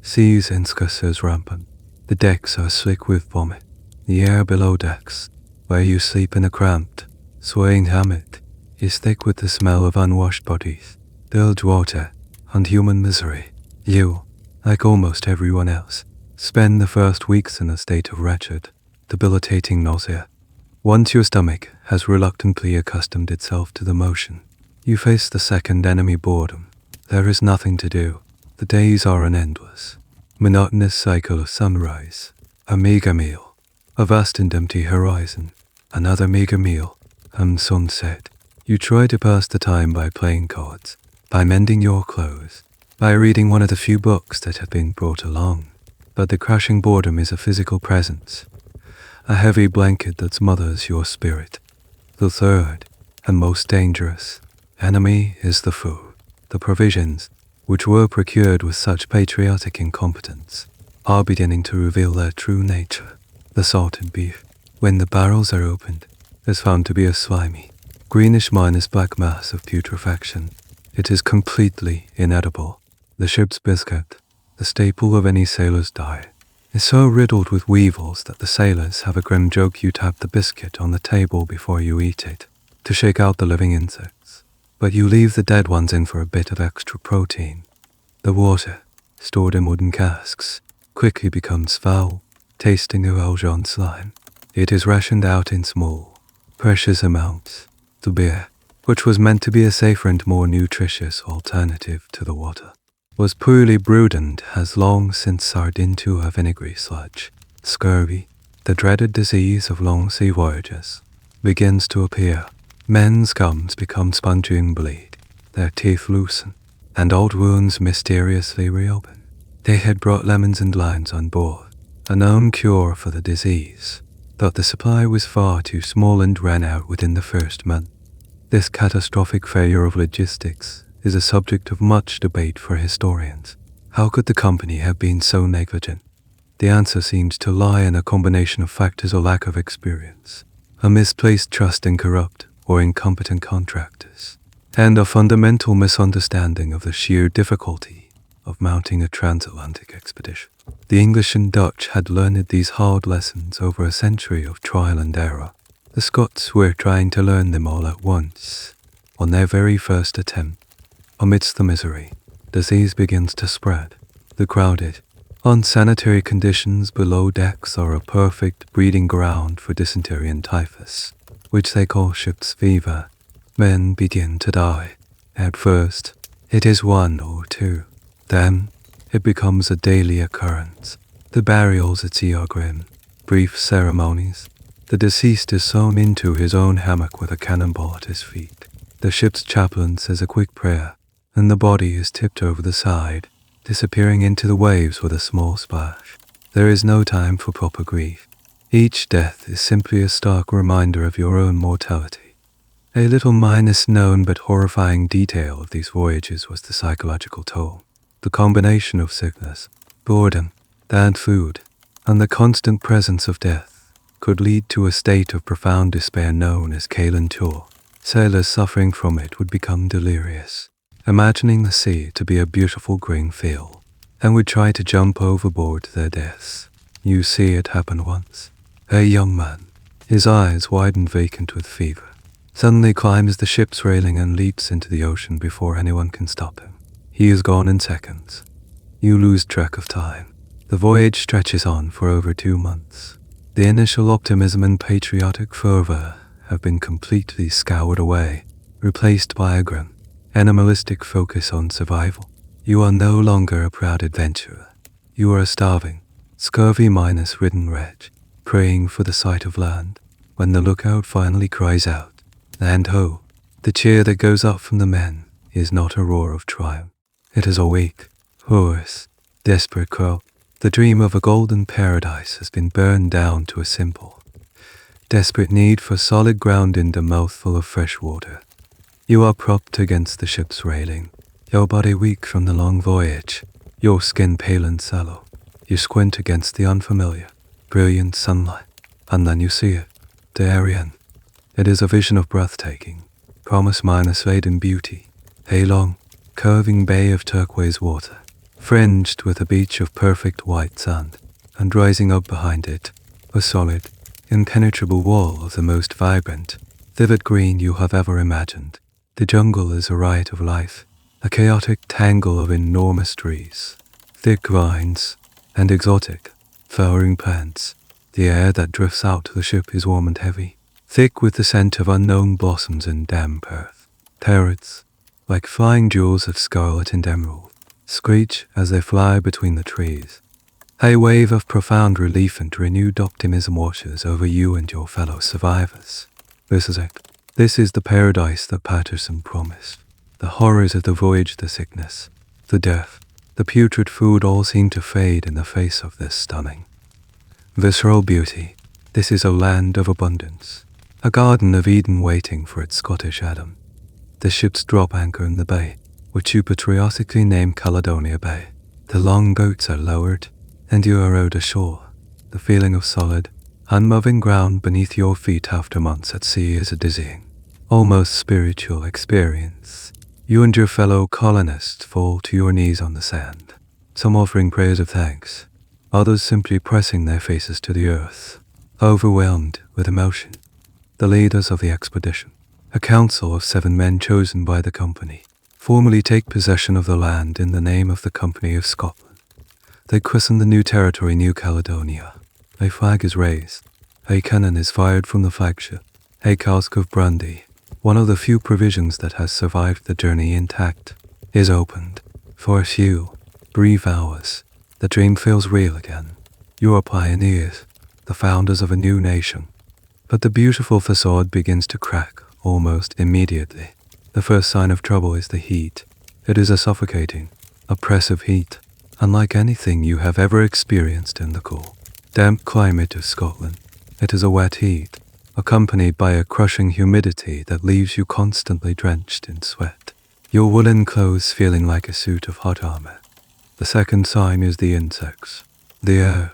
Seas and scussers rampant. The decks are slick with vomit. The air below decks, where you sleep in a cramped, swaying hammock, is thick with the smell of unwashed bodies, bilge water, and human misery. You, like almost everyone else, spend the first weeks in a state of wretched, debilitating nausea. Once your stomach has reluctantly accustomed itself to the motion, you face the second enemy, boredom. There is nothing to do. The days are an endless, monotonous cycle of sunrise, a mega meal, a vast and empty horizon, another mega meal, and sunset. You try to pass the time by playing cards, by mending your clothes, by reading one of the few books that have been brought along. But the crushing boredom is a physical presence, a heavy blanket that smothers your spirit. The third, and most dangerous, enemy is the food. The provisions, which were procured with such patriotic incompetence, are beginning to reveal their true nature. The salted beef, when the barrels are opened, is found to be a slimy, greenish minus black mass of putrefaction. It is completely inedible. The ship's biscuit, the staple of any sailor's diet, is so riddled with weevils that the sailors have a grim joke: you tap the biscuit on the table before you eat it, to shake out the living insects, but you leave the dead ones in for a bit of extra protein. The water, stored in wooden casks, quickly becomes foul, tasting of Eljon slime. It is rationed out in small, precious amounts. The beer, which was meant to be a safer and more nutritious alternative to the water, was poorly brewed and has long since soured into a vinegary sludge. Scurvy, the dreaded disease of long sea voyages, begins to appear. Men's gums become spongy and bleed, their teeth loosen, and old wounds mysteriously reopen. They had brought lemons and limes on board, a known cure for the disease, but the supply was far too small and ran out within the first month. This catastrophic failure of logistics is a subject of much debate for historians. How could the company have been so negligent? The answer seems to lie in a combination of factors: a lack of experience, a misplaced trust in corrupt or incompetent contractors, and a fundamental misunderstanding of the sheer difficulty of mounting a transatlantic expedition. The English and Dutch had learned these hard lessons over a century of trial and error. The Scots were trying to learn them all at once, on their very first attempt. Amidst the misery, disease begins to spread. The crowded, unsanitary conditions below decks are a perfect breeding ground for dysentery and typhus, which they call ship's fever. Men begin to die. At first, it is one or two. Then, it becomes a daily occurrence. The burials at sea are grim, brief ceremonies. The deceased is sewn into his own hammock with a cannonball at his feet. The ship's chaplain says a quick prayer, and the body is tipped over the side, disappearing into the waves with a small splash. There is no time for proper grief. Each death is simply a stark reminder of your own mortality. A little minus known but horrifying detail of these voyages was the psychological toll. The combination of sickness, boredom, bad food, and the constant presence of death could lead to a state of profound despair known as Caledonia. Sailors suffering from it would become delirious, imagining the sea to be a beautiful green field, and would try to jump overboard to their deaths. You see it happen once. A young man, his eyes wide and vacant with fever, suddenly climbs the ship's railing and leaps into the ocean before anyone can stop him. He is gone in seconds. You lose track of time. The voyage stretches on for over 2 months. The initial optimism and patriotic fervor have been completely scoured away, replaced by a grim, animalistic focus on survival. You are no longer a proud adventurer. You are a starving, scurvy-ridden wretch, praying for the sight of land. When the lookout finally cries out, "Land ho!" the cheer that goes up from the men is not a roar of triumph. It is a weak, hoarse, desperate cry. The dream of a golden paradise has been burned down to a simple, desperate need for solid ground and a mouthful of fresh water. You are propped against the ship's railing, your body weak from the long voyage, your skin pale and sallow. You squint against the unfamiliar, brilliant sunlight, and then you see it, Darien. It is a vision of breathtaking, promise-laden beauty, a long, curving bay of turquoise water, fringed with a beach of perfect white sand, and rising up behind it, a solid, impenetrable wall of the most vibrant, vivid green you have ever imagined. The jungle is a riot of life, a chaotic tangle of enormous trees, thick vines, and exotic, flowering plants. The air that drifts out to the ship is warm and heavy, thick with the scent of unknown blossoms and damp earth. Parrots, like flying jewels of scarlet and emerald, screech as they fly between the trees. A wave of profound relief and renewed optimism washes over you and your fellow survivors. This is it. This is the paradise that Paterson promised. The horrors of the voyage, the sickness, the death, the putrid food all seem to fade in the face of this stunning, visceral beauty. This is a land of abundance, a garden of Eden waiting for its Scottish Adam. The ships drop anchor in the bay, which you patriotically name Caledonia Bay. The long boats are lowered, and you are rowed ashore. The feeling of solid, unmoving ground beneath your feet after months at sea is a dizzying, almost spiritual experience. You and your fellow colonists fall to your knees on the sand, some offering prayers of thanks, others simply pressing their faces to the earth, overwhelmed with emotion. The leaders of the expedition, a council of 7 men chosen by the company, formally take possession of the land in the name of the Company of Scotland. They christen the new territory New Caledonia. A flag is raised, a cannon is fired from the flagship, a cask of brandy, one of the few provisions that has survived the journey intact, is opened. For a few brief hours, the dream feels real again. You are pioneers, the founders of a new nation. But the beautiful facade begins to crack almost immediately. The first sign of trouble is the heat. It is a suffocating, oppressive heat, unlike anything you have ever experienced in the cool, damp climate of Scotland. It is a wet heat, accompanied by a crushing humidity that leaves you constantly drenched in sweat, your woolen clothes feeling like a suit of hot armor. The second sign is the insects. The air,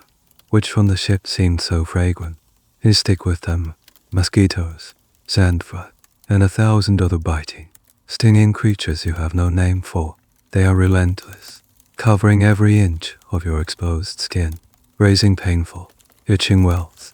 which from the ship seemed so fragrant, is thick with them, mosquitoes, sandfly, and 1,000 other biting, stinging creatures you have no name for. They are relentless, covering every inch of your exposed skin, raising painful, itching welts.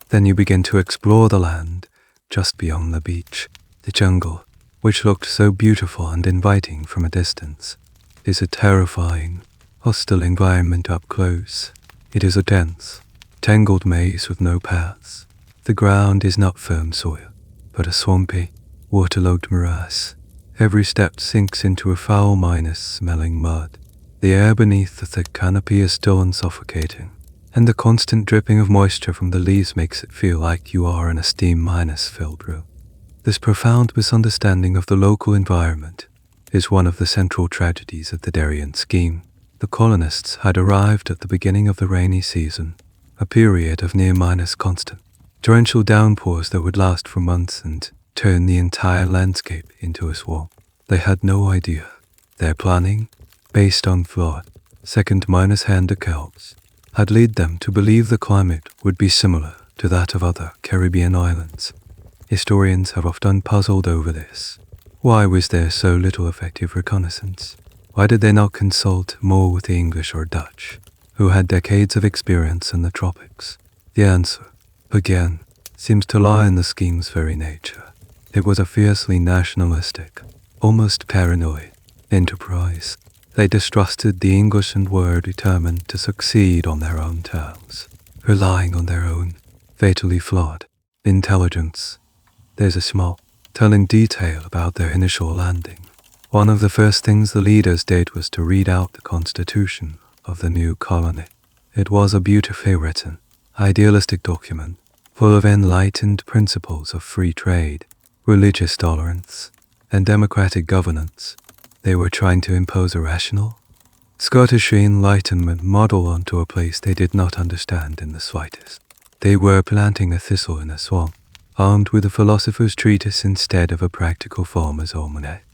Then you begin to explore the land just beyond the beach. The jungle, which looked so beautiful and inviting from a distance, is a terrifying, hostile environment up close. It is a dense, tangled maze with no paths. The ground is not firm soil, but a swampy, waterlogged morass. Every step sinks into a foul minus-smelling mud. The air beneath the thick canopy is still and suffocating, and the constant dripping of moisture from the leaves makes it feel like you are in a steam-filled room. This profound misunderstanding of the local environment is one of the central tragedies of the Darien Scheme. The colonists had arrived at the beginning of the rainy season, a period of near-constant, torrential downpours that would last for months and turn the entire landscape into a swamp. They had no idea. Their planning, based on flawed, second-hand accounts, had led them to believe the climate would be similar to that of other Caribbean islands. Historians have often puzzled over this. Why was there so little effective reconnaissance? Why did they not consult more with the English or Dutch, who had decades of experience in the tropics? The answer, again, seems to lie in the scheme's very nature. It was a fiercely nationalistic, almost paranoid, enterprise. They distrusted the English and were determined to succeed on their own terms, relying on their own, fatally flawed, intelligence. There's a small, telling detail about their initial landing. One of the first things the leaders did was to read out the constitution of the new colony. It was a beautifully written, idealistic document, full of enlightened principles of free trade, religious tolerance, and democratic governance. They were trying to impose a rational, Scottish enlightenment model onto a place they did not understand in the slightest. They were planting a thistle in a swamp, armed with a philosopher's treatise instead of a practical farmer's almanac.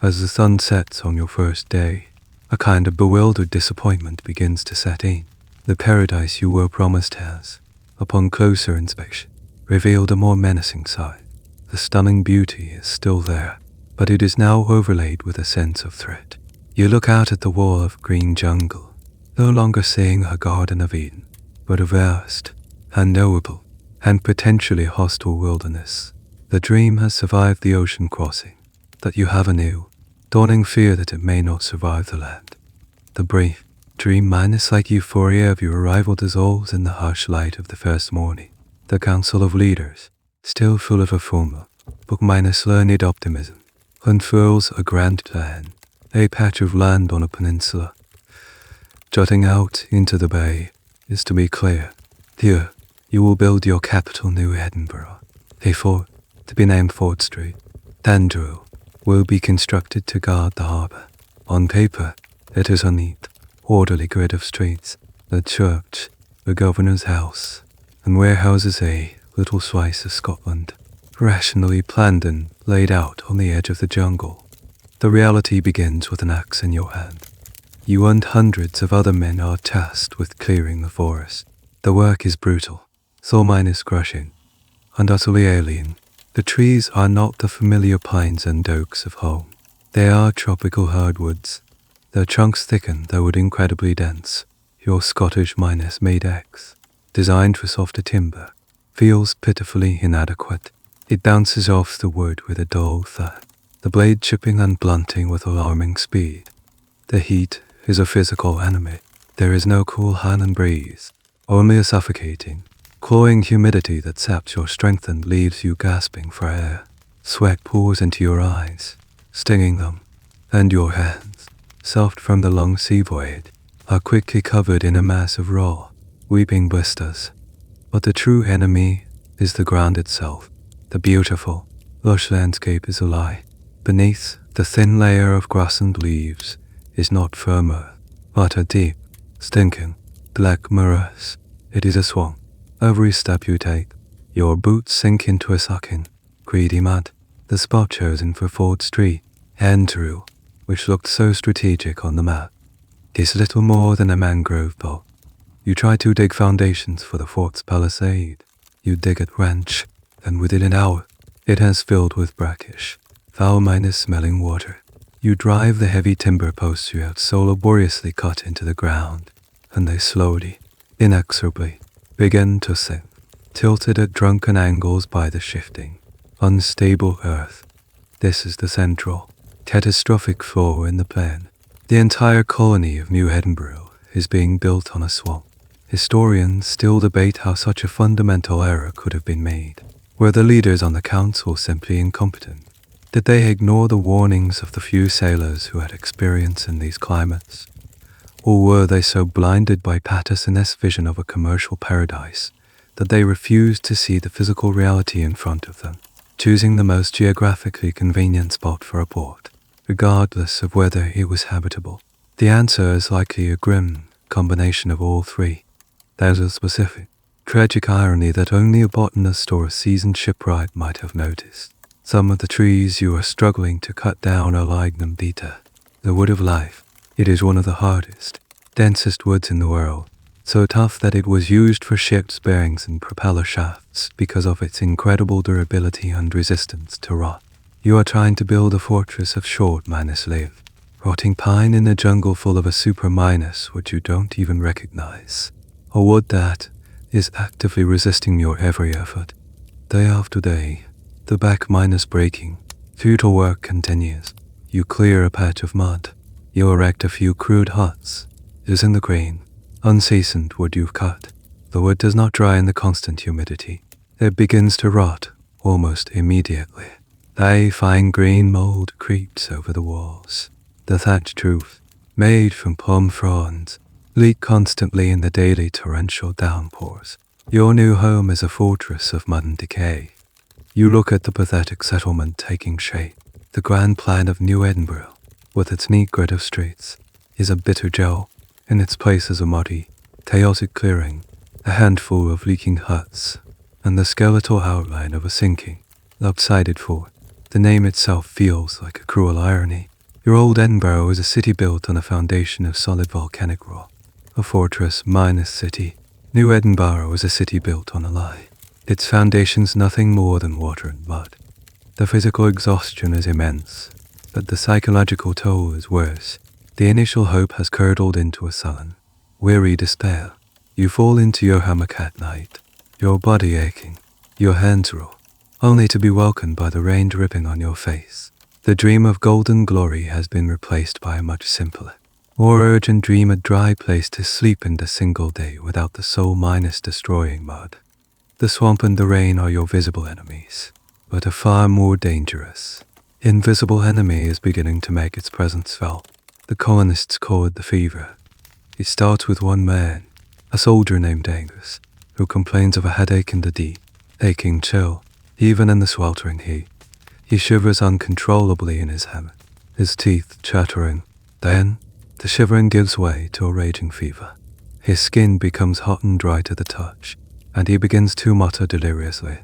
As the sun sets on your first day, a kind of bewildered disappointment begins to set in. The paradise you were promised has, upon closer inspection, revealed a more menacing side. The stunning beauty is still there, but it is now overlaid with a sense of threat. You look out at the wall of green jungle, no longer seeing a Garden of Eden, but a vast, unknowable, and potentially hostile wilderness. The dream has survived the ocean crossing, that you have a new, dawning fear that it may not survive the land. The brief, dream like euphoria of your arrival dissolves in the harsh light of the first morning. The council of leaders, still full of a formal, but learned optimism, unfurls a grand plan, a patch of land on a peninsula, jutting out into the bay, is to be clear. Here, you will build your capital, New Edinburgh. A fort, to be named Fort Street, Dandrew, will be constructed to guard the harbour. On paper, it is a neat, orderly grid of streets, the church, the governor's house, and warehouses, a little slice of Scotland, rationally planned and laid out on the edge of the jungle. The reality begins with an axe in your hand. You and hundreds of other men are tasked with clearing the forest. The work is brutal, soul-minus crushing, and utterly alien. The trees are not the familiar pines and oaks of home. They are tropical hardwoods. Their trunks thicken, though incredibly dense. Your Scottish minus made axe, designed for softer timber, feels pitifully inadequate. It bounces off the wood with a dull thud, the blade chipping and blunting with alarming speed. The heat is a physical enemy. There is no cool Highland breeze, only a suffocating, clawing humidity that saps your strength and leaves you gasping for air. Sweat pours into your eyes, stinging them, and your hands, soft from the long sea voyage, are quickly covered in a mass of raw, weeping blisters. But the true enemy is the ground itself. The beautiful, lush landscape is a lie. Beneath the thin layer of grass and leaves is not firm earth, but a deep, stinking, black morass. It is a swamp. Every step you take, your boots sink into a sucking, greedy mud. The spot chosen for Fort Street, Andrew, which looked so strategic on the map, is little more than a mangrove bog. You try to dig foundations for the fort's palisade. You dig it wrench, and within an hour, it has filled with brackish, foul-minus smelling water. You drive the heavy timber posts you have so laboriously cut into the ground, and they slowly, inexorably, begin to sink, tilted at drunken angles by the shifting, unstable earth. This is the central, catastrophic flaw in the plan. The entire colony of New Edinburgh is being built on a swamp. Historians still debate how such a fundamental error could have been made. Were the leaders on the council simply incompetent? Did they ignore the warnings of the few sailors who had experience in these climates? Or were they so blinded by Paterson's vision of a commercial paradise that they refused to see the physical reality in front of them, choosing the most geographically convenient spot for a port, regardless of whether it was habitable? The answer is likely a grim combination of all three. There's a specific, tragic irony that only a botanist or a seasoned shipwright might have noticed. Some of the trees you are struggling to cut down are Lignum vitae, the wood of life. It is one of the hardest, densest woods in the world, so tough that it was used for ships' bearings and propeller shafts because of its incredible durability and resistance to rot. You are trying to build a fortress of short-minus live, rotting pine in a jungle full of a super-minus which you don't even recognize. A wood that is actively resisting your every effort. Day after day, the back-minus breaking, futile work continues. You clear a patch of mud. You erect a few crude huts. Is in the green, unseasoned wood you've cut. The wood does not dry in the constant humidity. It begins to rot almost immediately. A fine green mold creeps over the walls. The thatched roof, made from palm fronds, leak constantly in the daily torrential downpours. Your new home is a fortress of mud and decay. You look at the pathetic settlement taking shape. The grand plan of New Edinburgh, with its neat grid of streets, is a bitter joke. In its place is a muddy, chaotic clearing, a handful of leaking huts, and the skeletal outline of a sinking, lopsided fort. The name itself feels like a cruel irony. Your old Edinburgh is a city built on a foundation of solid volcanic rock, a fortress minus city. New Edinburgh is a city built on a lie. Its foundation's nothing more than water and mud. The physical exhaustion is immense, but the psychological toll is worse. The initial hope has curdled into a sullen, weary despair. You fall into your hammock at night, your body aching, your hands raw, only to be welcomed by the rain dripping on your face. The dream of golden glory has been replaced by a much simpler, more urgent dream, a dry place to sleep in the single day without the soul minus destroying mud. The swamp and the rain are your visible enemies, but a far more dangerous, invisible enemy is beginning to make its presence felt. The colonists call it the fever. It starts with one man, a soldier named Angus, who complains of a headache in the deep, aching chill, even in the sweltering heat. He shivers uncontrollably in his hammock, his teeth chattering. Then, the shivering gives way to a raging fever. His skin becomes hot and dry to the touch, and he begins to mutter deliriously.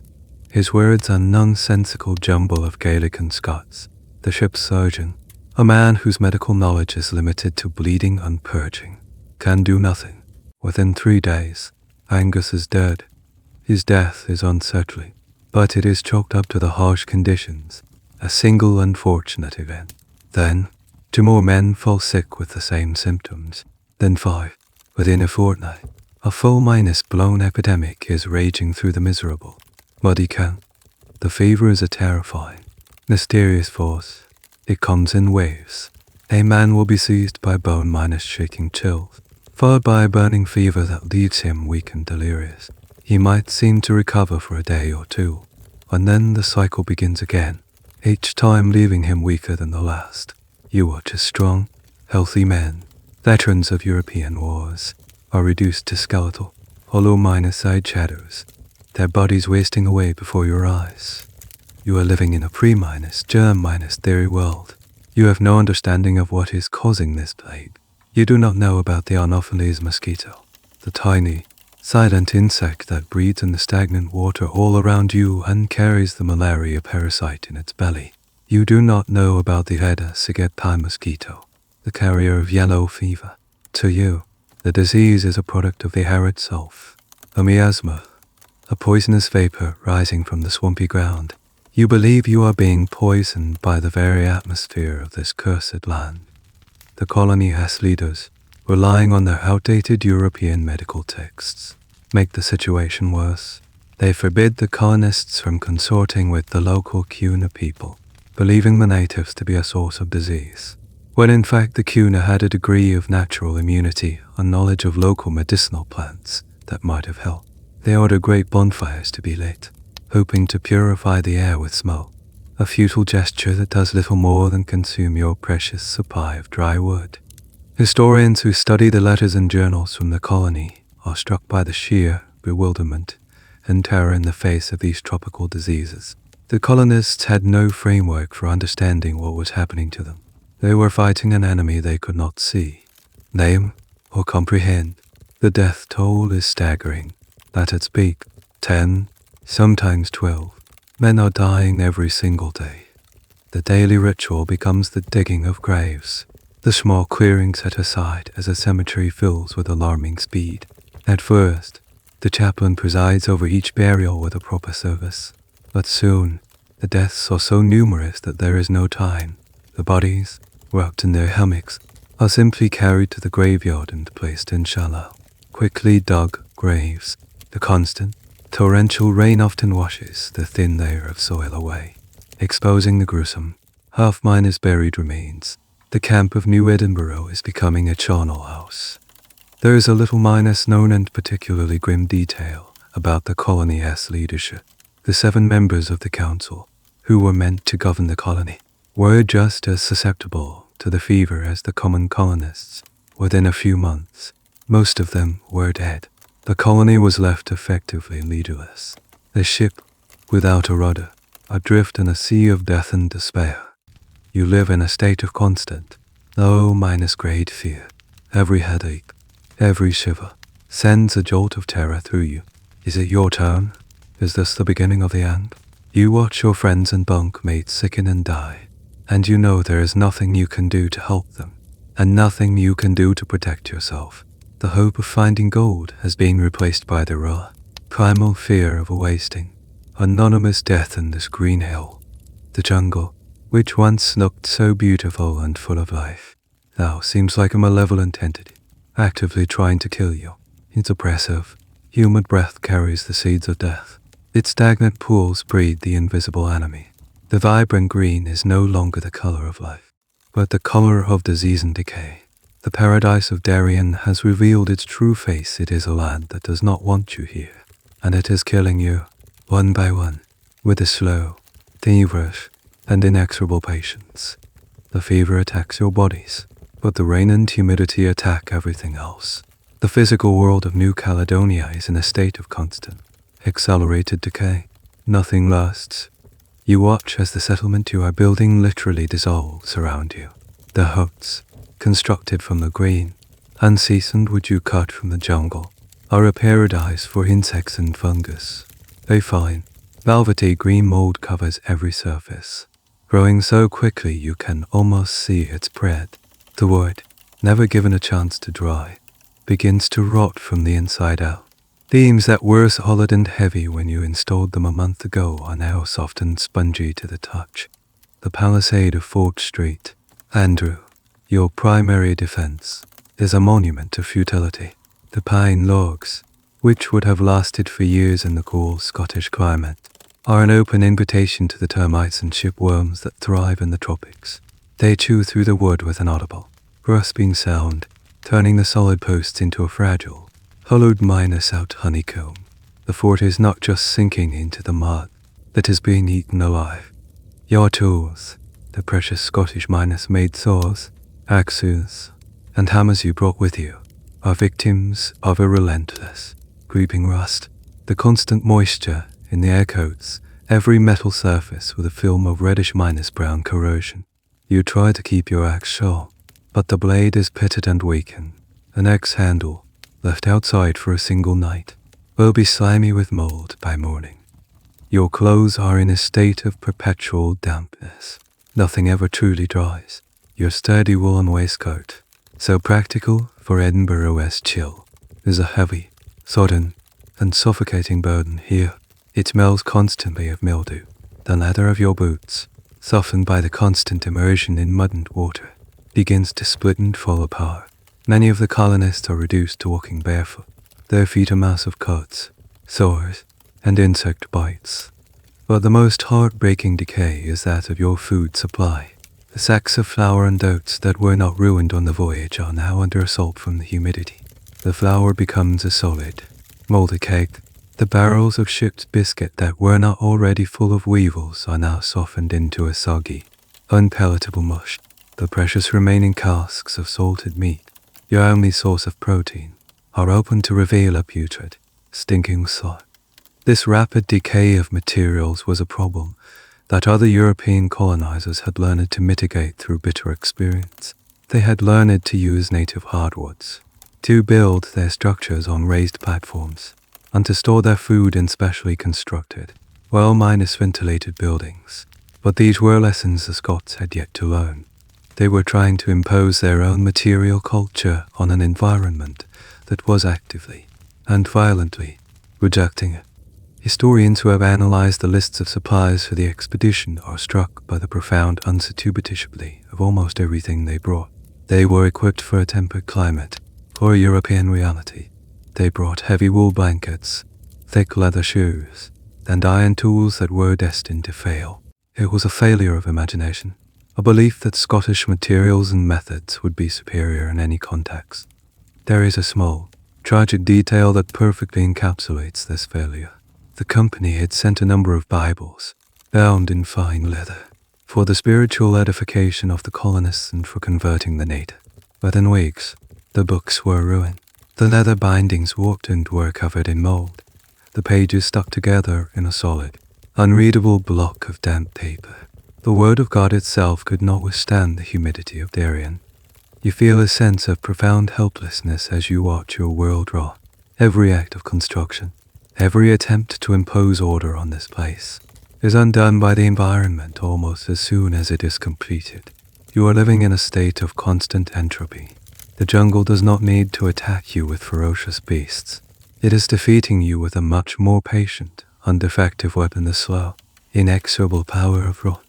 His words are nonsensical jumble of Gaelic and Scots. The ship's surgeon, a man whose medical knowledge is limited to bleeding and purging, can do nothing. Within 3 days, Angus is dead. His death is unsettling, but it is chalked up to the harsh conditions, a single unfortunate event. Then, 2 more men fall sick with the same symptoms. Then 5, within a fortnight. A full blown epidemic is raging through the miserable, muddy camp. The fever is a terrifying, mysterious force. It comes in waves. A man will be seized by bone shaking chills, followed by a burning fever that leaves him weak and delirious. He might seem to recover for a day or 2, and then the cycle begins again, each time leaving him weaker than the last. You watch as strong, healthy men, veterans of European wars, are reduced to skeletal, hollow side shadows, their bodies wasting away before your eyes. You are living in a germ theory world. You have no understanding of what is causing this plague. You do not know about the Anopheles mosquito, the tiny, silent insect that breeds in the stagnant water all around you and carries the malaria parasite in its belly. You do not know about the Aedes aegypti mosquito, the carrier of yellow fever. To you, the disease is a product of the air itself, a miasma, a poisonous vapor rising from the swampy ground. You believe you are being poisoned by the very atmosphere of this cursed land. The colony has leaders, relying on their outdated European medical texts, make the situation worse. They forbid the colonists from consorting with the local Kuna people, believing the natives to be a source of disease, when in fact the Kuna had a degree of natural immunity and knowledge of local medicinal plants that might have helped. They order great bonfires to be lit, hoping to purify the air with smoke, a futile gesture that does little more than consume your precious supply of dry wood. Historians who study the letters and journals from the colony are struck by the sheer bewilderment and terror in the face of these tropical diseases. The colonists had no framework for understanding what was happening to them. They were fighting an enemy they could not see, name, or comprehend. The death toll is staggering. At its peak, 10, sometimes 12, men are dying every single day. The daily ritual becomes the digging of graves, the small clearing set aside as a cemetery fills with alarming speed. At first, the chaplain presides over each burial with a proper service, but soon, the deaths are so numerous that there is no time. The bodies, wrapped in their hammocks, are simply carried to the graveyard and placed in shallow, quickly dug graves. The constant, torrential rain often washes the thin layer of soil away, exposing the gruesome, half-buried remains. The camp of New Edinburgh is becoming a charnel house. There is a little known and particularly grim detail about the colony's leadership. The 7 members of the council, who were meant to govern the colony, were just as susceptible to the fever as the common colonists. Within a few months, most of them were dead. The colony was left effectively leaderless. The ship, without a rudder, adrift in a sea of death and despair. You live in a state of constant, low-grade fear. Every headache, every shiver, sends a jolt of terror through you. Is it your turn? Is this the beginning of the end? You watch your friends and bunkmates sicken and die, and you know there is nothing you can do to help them, and nothing you can do to protect yourself. The hope of finding gold has been replaced by the raw, primal fear of a wasting, anonymous death in this green hill. The jungle, which once looked so beautiful and full of life, now seems like a malevolent entity, actively trying to kill you. Its oppressive, humid breath carries the seeds of death. Its stagnant pools breed the invisible enemy. The vibrant green is no longer the color of life, but the color of disease and decay. The paradise of Darien has revealed its true face. It is a land that does not want you here, and it is killing you, one by one, with a slow, feverish, and inexorable patience. The fever attacks your bodies, but the rain and humidity attack everything else. The physical world of New Caledonia is in a state of constant, accelerated decay. Nothing lasts. You watch as the settlement you are building literally dissolves around you. The huts, constructed from the green, unseasoned wood you cut from the jungle, are a paradise for insects and fungus. A fine, velvety green mold covers every surface, growing so quickly you can almost see it spread. The wood, never given a chance to dry, begins to rot from the inside out. Beams that were solid and heavy when you installed them a month ago are now soft and spongy to the touch. The palisade of Fort Street, Andrew, your primary defense, is a monument to futility. The pine logs, which would have lasted for years in the cool Scottish climate, are an open invitation to the termites and shipworms that thrive in the tropics. They chew through the wood with an audible, grasping sound, turning the solid posts into a fragile, hollowed minus-out honeycomb. The fort is not just sinking into the mud, it is being eaten alive. Your tools, the precious Scottish minus-made saws, axes, and hammers you brought with you, are victims of a relentless, creeping rust. The constant moisture in the air coats every metal surface with a film of reddish minus-brown corrosion. You try to keep your axe sharp, but the blade is pitted and weakened. An axe handle, left outside for a single night, will be slimy with mold by morning. Your clothes are in a state of perpetual dampness. Nothing ever truly dries. Your sturdy woolen waistcoat, so practical for Edinburgh's chill, is a heavy, sodden, and suffocating burden here. It smells constantly of mildew. The leather of your boots, softened by the constant immersion in mud and water, begins to split and fall apart. Many of the colonists are reduced to walking barefoot. Their feet a mass of cuts, sores, and insect bites. But the most heartbreaking decay is that of your food supply. The sacks of flour and oats that were not ruined on the voyage are now under assault from the humidity. The flour becomes a solid, moldy cake. The barrels of shipped biscuit that were not already full of weevils are now softened into a soggy, unpalatable mush. The precious remaining casks of salted meat, your only source of protein, are open to reveal a putrid, stinking slot. This rapid decay of materials was a problem that other European colonizers had learned to mitigate through bitter experience. They had learned to use native hardwoods, to build their structures on raised platforms, and to store their food in specially constructed, well-ventilated buildings. But these were lessons the Scots had yet to learn. They were trying to impose their own material culture on an environment that was actively and violently rejecting it. Historians who have analyzed the lists of supplies for the expedition are struck by the profound unsuitability of almost everything they brought. They were equipped for a temperate climate, or a European reality. They brought heavy wool blankets, thick leather shoes, and iron tools that were destined to fail. It was a failure of imagination, a belief that Scottish materials and methods would be superior in any context. There is a small, tragic detail that perfectly encapsulates this failure. The company had sent a number of Bibles, bound in fine leather, for the spiritual edification of the colonists and for converting the native. But in weeks, the books were ruined. The leather bindings warped and were covered in mold. The pages stuck together in a solid, unreadable block of damp paper. The Word of God itself could not withstand the humidity of Darien. You feel a sense of profound helplessness as you watch your world rot. Every act of construction, every attempt to impose order on this place, is undone by the environment almost as soon as it is completed. You are living in a state of constant entropy. The jungle does not need to attack you with ferocious beasts. It is defeating you with a much more patient, undefective weapon, the slow, inexorable power of rot.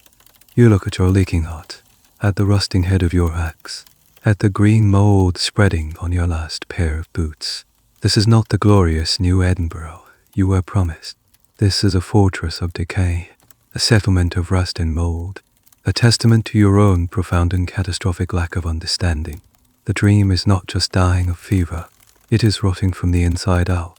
You look at your leaking hut, at the rusting head of your axe, at the green mold spreading on your last pair of boots. This is not the glorious New Edinburgh you were promised. This is a fortress of decay, a settlement of rust and mold, a testament to your own profound and catastrophic lack of understanding. The dream is not just dying of fever, it is rotting from the inside out.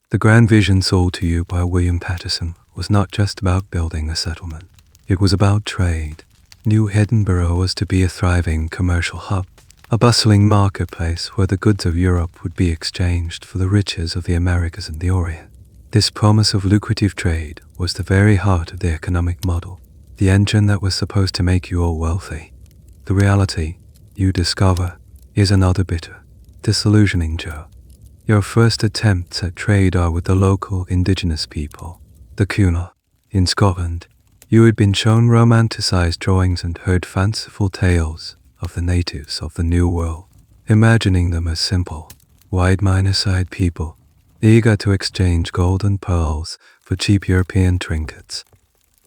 The grand vision sold to you by William Paterson was not just about building a settlement. It was about trade. New Edinburgh was to be a thriving commercial hub, a bustling marketplace where the goods of Europe would be exchanged for the riches of the Americas and the Orient. This promise of lucrative trade was the very heart of the economic model, the engine that was supposed to make you all wealthy. The reality, you discover, is another bitter, disillusioning joke. Your first attempts at trade are with the local indigenous people, the Cuna. In Scotland, you had been shown romanticized drawings and heard fanciful tales of the natives of the New World, imagining them as simple, wide-eyed people, eager to exchange gold and pearls for cheap European trinkets.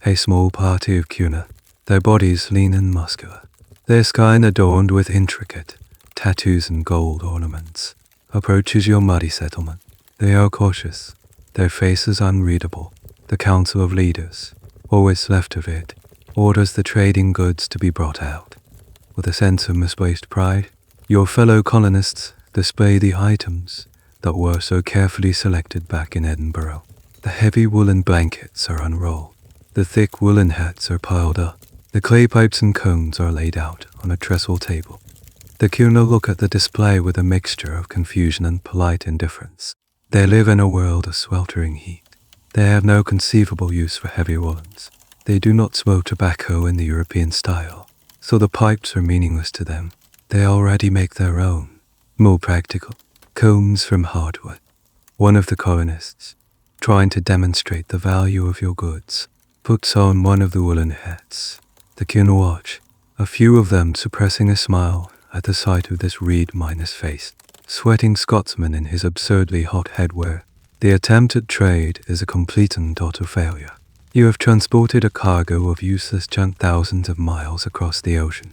A small party of Cuna, their bodies lean and muscular, their skin adorned with intricate tattoos and gold ornaments, approaches your muddy settlement. They are cautious, their faces unreadable. The council of leaders, always left of it, orders the trading goods to be brought out. With a sense of misplaced pride, your fellow colonists display the items that were so carefully selected back in Edinburgh. The heavy woolen blankets are unrolled, the thick woolen hats are piled up, the clay pipes and cones are laid out on a trestle table. The Cuna look at the display with a mixture of confusion and polite indifference. They live in a world of sweltering heat. They have no conceivable use for heavy woolens. They do not smoke tobacco in the European style, so the pipes are meaningless to them. They already make their own, more practical, combs from hardwood. One of the colonists, trying to demonstrate the value of your goods, puts on one of the woolen hats. The Cuna watch, a few of them suppressing a smile at the sight of this reed-face, sweating Scotsman in his absurdly hot headwear. The attempt at trade is a complete and utter failure. You have transported a cargo of useless junk thousands of miles across the ocean.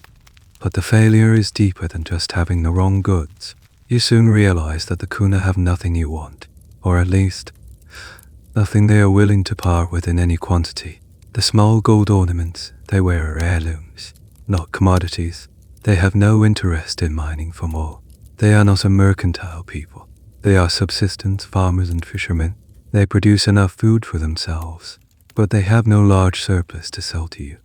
But the failure is deeper than just having the wrong goods. You soon realize that the Cuna have nothing you want, or at least, nothing they are willing to part with in any quantity. The small gold ornaments they wear are heirlooms, not commodities. They have no interest in mining for more. They are not a mercantile people. They are subsistence farmers and fishermen. They produce enough food for themselves, but they have no large surplus to sell to you.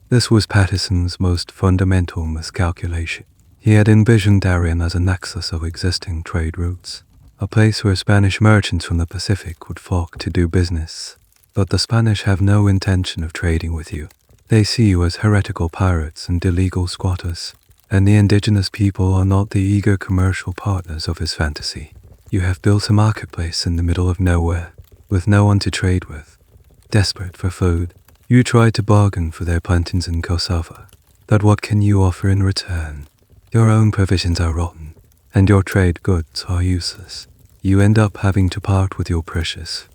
This was Paterson's most fundamental miscalculation. He had envisioned Darien as a nexus of existing trade routes, a place where Spanish merchants from the Pacific would flock to do business. But the Spanish have no intention of trading with you. They see you as heretical pirates and illegal squatters, and the indigenous people are not the eager commercial partners of his fantasy. You have built a marketplace in the middle of nowhere, with no one to trade with. Desperate for food, you try to bargain for their plantains and cassava. But what can you offer in return? Your own provisions are rotten, and your trade goods are useless. You end up having to part with your precious,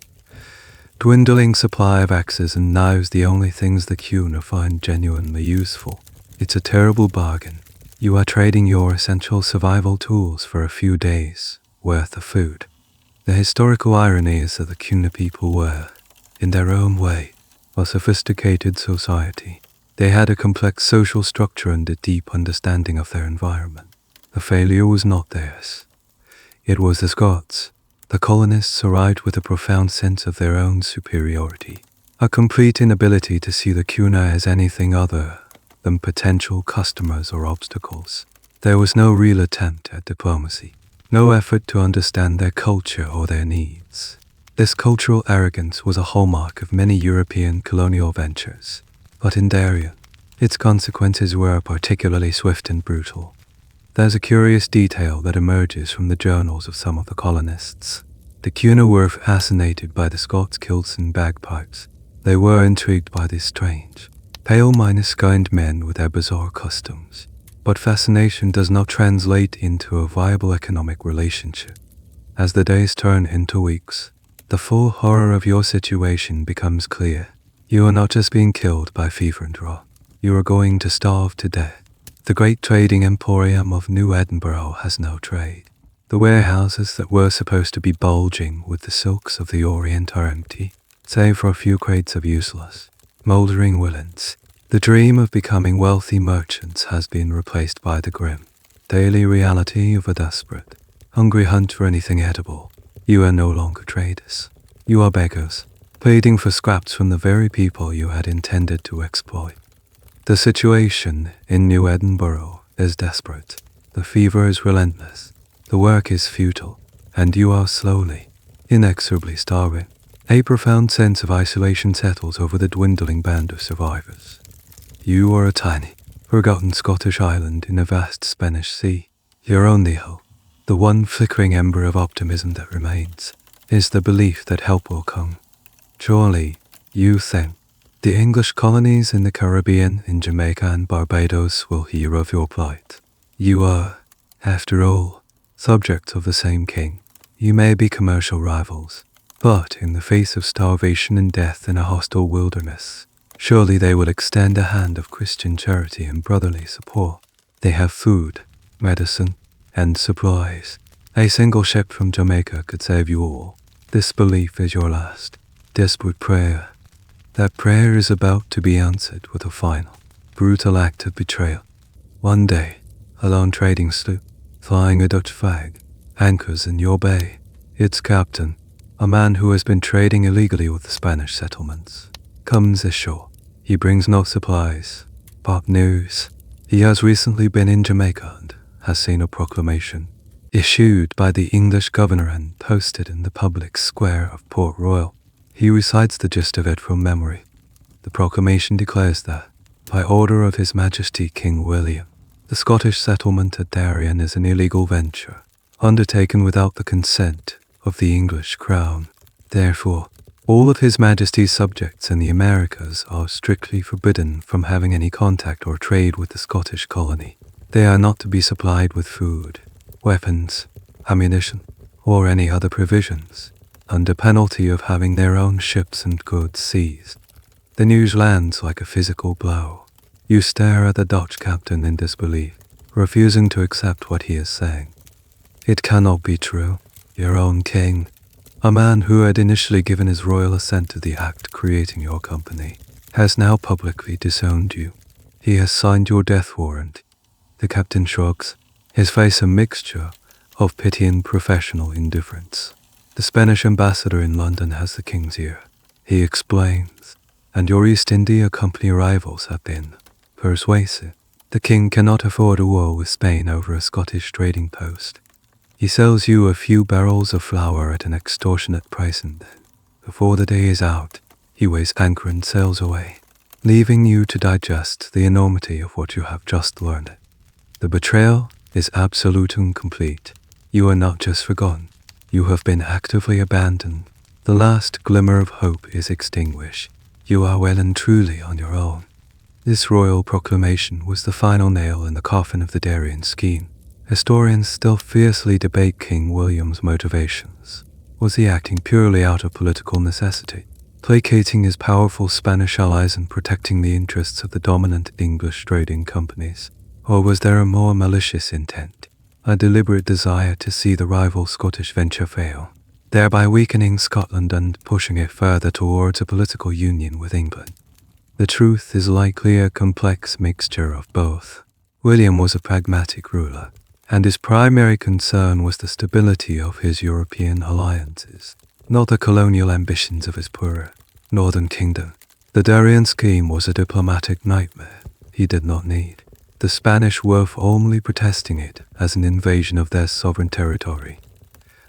dwindling supply of axes and knives, the only things the Cuna find genuinely useful. It's a terrible bargain. You are trading your essential survival tools for a few days' worth of food. The historical irony is that the Cuna people were, in their own way, a sophisticated society. They had a complex social structure and a deep understanding of their environment. The failure was not theirs. It was the Scots. The colonists arrived with a profound sense of their own superiority, a complete inability to see the Cuna as anything other than potential customers or obstacles. There was no real attempt at diplomacy, no effort to understand their culture or their needs. This cultural arrogance was a hallmark of many European colonial ventures, but in Darien, its consequences were particularly swift and brutal. There's a curious detail that emerges from the journals of some of the colonists. The Cuna were fascinated by the Scots kilts and bagpipes. They were intrigued by these strange, pale-skinned men with their bizarre customs. But fascination does not translate into a viable economic relationship. As the days turn into weeks, the full horror of your situation becomes clear. You are not just being killed by fever and rot. You are going to starve to death. The great trading emporium of New Edinburgh has no trade. The warehouses that were supposed to be bulging with the silks of the Orient are empty, save for a few crates of useless, mouldering woolens. The dream of becoming wealthy merchants has been replaced by the grim, daily reality of a desperate, hungry hunt for anything edible. You are no longer traders. You are beggars, pleading for scraps from the very people you had intended to exploit. The situation in New Edinburgh is desperate. The fever is relentless. The work is futile, and you are slowly, inexorably starving. A profound sense of isolation settles over the dwindling band of survivors. You are a tiny, forgotten Scottish island in a vast Spanish sea. Your only hope, the one flickering ember of optimism that remains, is the belief that help will come. Surely, you think, the English colonies in the Caribbean, in Jamaica and Barbados will hear of your plight. You are, after all, subjects of the same king. You may be commercial rivals, but in the face of starvation and death in a hostile wilderness, surely they will extend a hand of Christian charity and brotherly support. They have food, medicine, and supplies. A single ship from Jamaica could save you all. This belief is your last, desperate prayer. That prayer is about to be answered with a final, brutal act of betrayal. One day, a lone trading sloop, flying a Dutch flag, anchors in your bay. Its captain, a man who has been trading illegally with the Spanish settlements, comes ashore. He brings no supplies, but news. He has recently been in Jamaica and has seen a proclamation issued by the English governor and posted in the public square of Port Royal. He recites the gist of it from memory. The proclamation declares that, by order of His Majesty King William, the Scottish settlement at Darien is an illegal venture, undertaken without the consent of the English crown. Therefore, all of His Majesty's subjects in the Americas are strictly forbidden from having any contact or trade with the Scottish colony. They are not to be supplied with food, weapons, ammunition, or any other provisions, under penalty of having their own ships and goods seized. The news lands like a physical blow. You stare at the Dutch captain in disbelief, refusing to accept what he is saying. It cannot be true. Your own king, a man who had initially given his royal assent to the act creating your company, has now publicly disowned you. He has signed your death warrant. The captain shrugs, his face a mixture of pity and professional indifference. The Spanish ambassador in London has the king's ear. He explains, and your East India Company rivals have been persuasive. The king cannot afford a war with Spain over a Scottish trading post. He sells you a few barrels of flour at an extortionate price, and then, before the day is out, he weighs anchor and sails away, leaving you to digest the enormity of what you have just learned. The betrayal is absolute and complete. You are not just forgotten. You have been actively abandoned. The last glimmer of hope is extinguished. You are well and truly on your own. This royal proclamation was the final nail in the coffin of the Darien Scheme. Historians still fiercely debate King William's motivations. Was he acting purely out of political necessity, placating his powerful Spanish allies and protecting the interests of the dominant English trading companies? Or was there a more malicious intent, a deliberate desire to see the rival Scottish venture fail, thereby weakening Scotland and pushing it further towards a political union with England? The truth is likely a complex mixture of both. William was a pragmatic ruler, and his primary concern was the stability of his European alliances, not the colonial ambitions of his poorer northern kingdom. The Darien Scheme was a diplomatic nightmare he did not need. The Spanish were only protesting it as an invasion of their sovereign territory.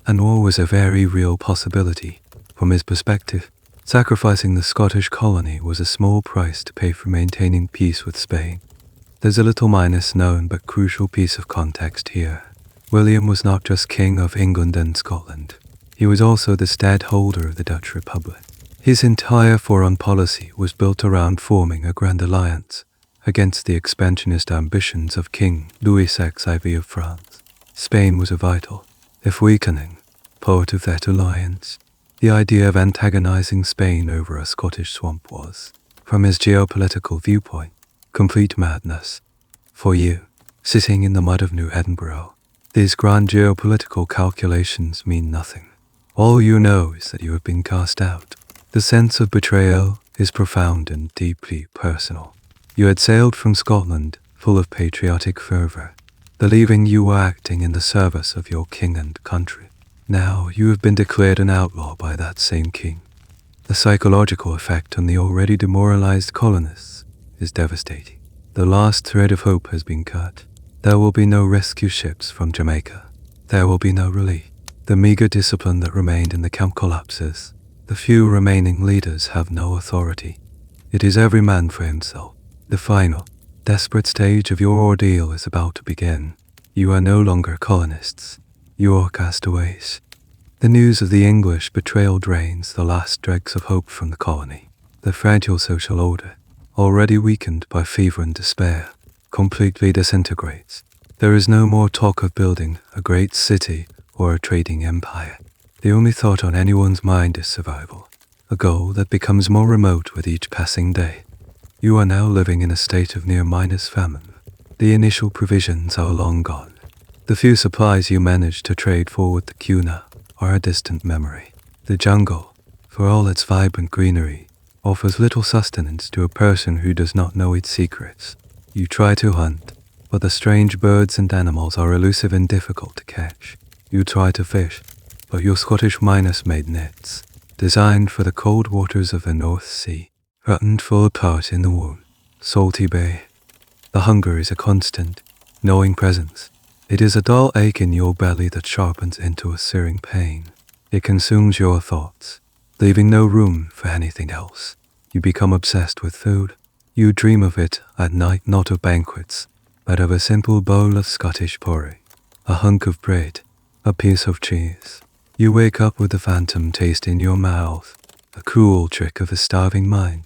And war was a very real possibility. From his perspective, sacrificing the Scottish colony was a small price to pay for maintaining peace with Spain. There's a little minus known but crucial piece of context here. William was not just King of England and Scotland. He was also the stadtholder of the Dutch Republic. His entire foreign policy was built around forming a grand alliance against the expansionist ambitions of King Louis XVI of France. Spain was a vital, if weakening, part of that alliance. The idea of antagonizing Spain over a Scottish swamp was, from his geopolitical viewpoint, complete madness. For you, sitting in the mud of New Edinburgh. These grand geopolitical calculations mean nothing. All you know is that you have been cast out. The sense of betrayal is profound and deeply personal. You had sailed from Scotland full of patriotic fervour, believing you were acting in the service of your king and country. Now you have been declared an outlaw by that same king. The psychological effect on the already demoralized colonists is devastating. The last thread of hope has been cut. There will be no rescue ships from Jamaica. There will be no relief. The meager discipline that remained in the camp collapses. The few remaining leaders have no authority. It is every man for himself. The final, desperate stage of your ordeal is about to begin. You are no longer colonists. You are castaways. The news of the English betrayal drains the last dregs of hope from the colony. The fragile social order, already weakened by fever and despair, completely disintegrates. There is no more talk of building a great city or a trading empire. The only thought on anyone's mind is survival, a goal that becomes more remote with each passing day. You are now living in a state of near-minus famine. The initial provisions are long gone. The few supplies you managed to trade for with the Kuna are a distant memory. The jungle, for all its vibrant greenery, offers little sustenance to a person who does not know its secrets. You try to hunt, but the strange birds and animals are elusive and difficult to catch. You try to fish, but your Scottish miners made nets, designed for the cold waters of the North Sea, rotten full apart in the warm, salty bay. The hunger is a constant, gnawing presence. It is a dull ache in your belly that sharpens into a searing pain. It consumes your thoughts, leaving no room for anything else. You become obsessed with food. You dream of it at night, not of banquets, but of a simple bowl of Scottish porridge, a hunk of bread, a piece of cheese. You wake up with the phantom taste in your mouth, a cruel trick of a starving mind.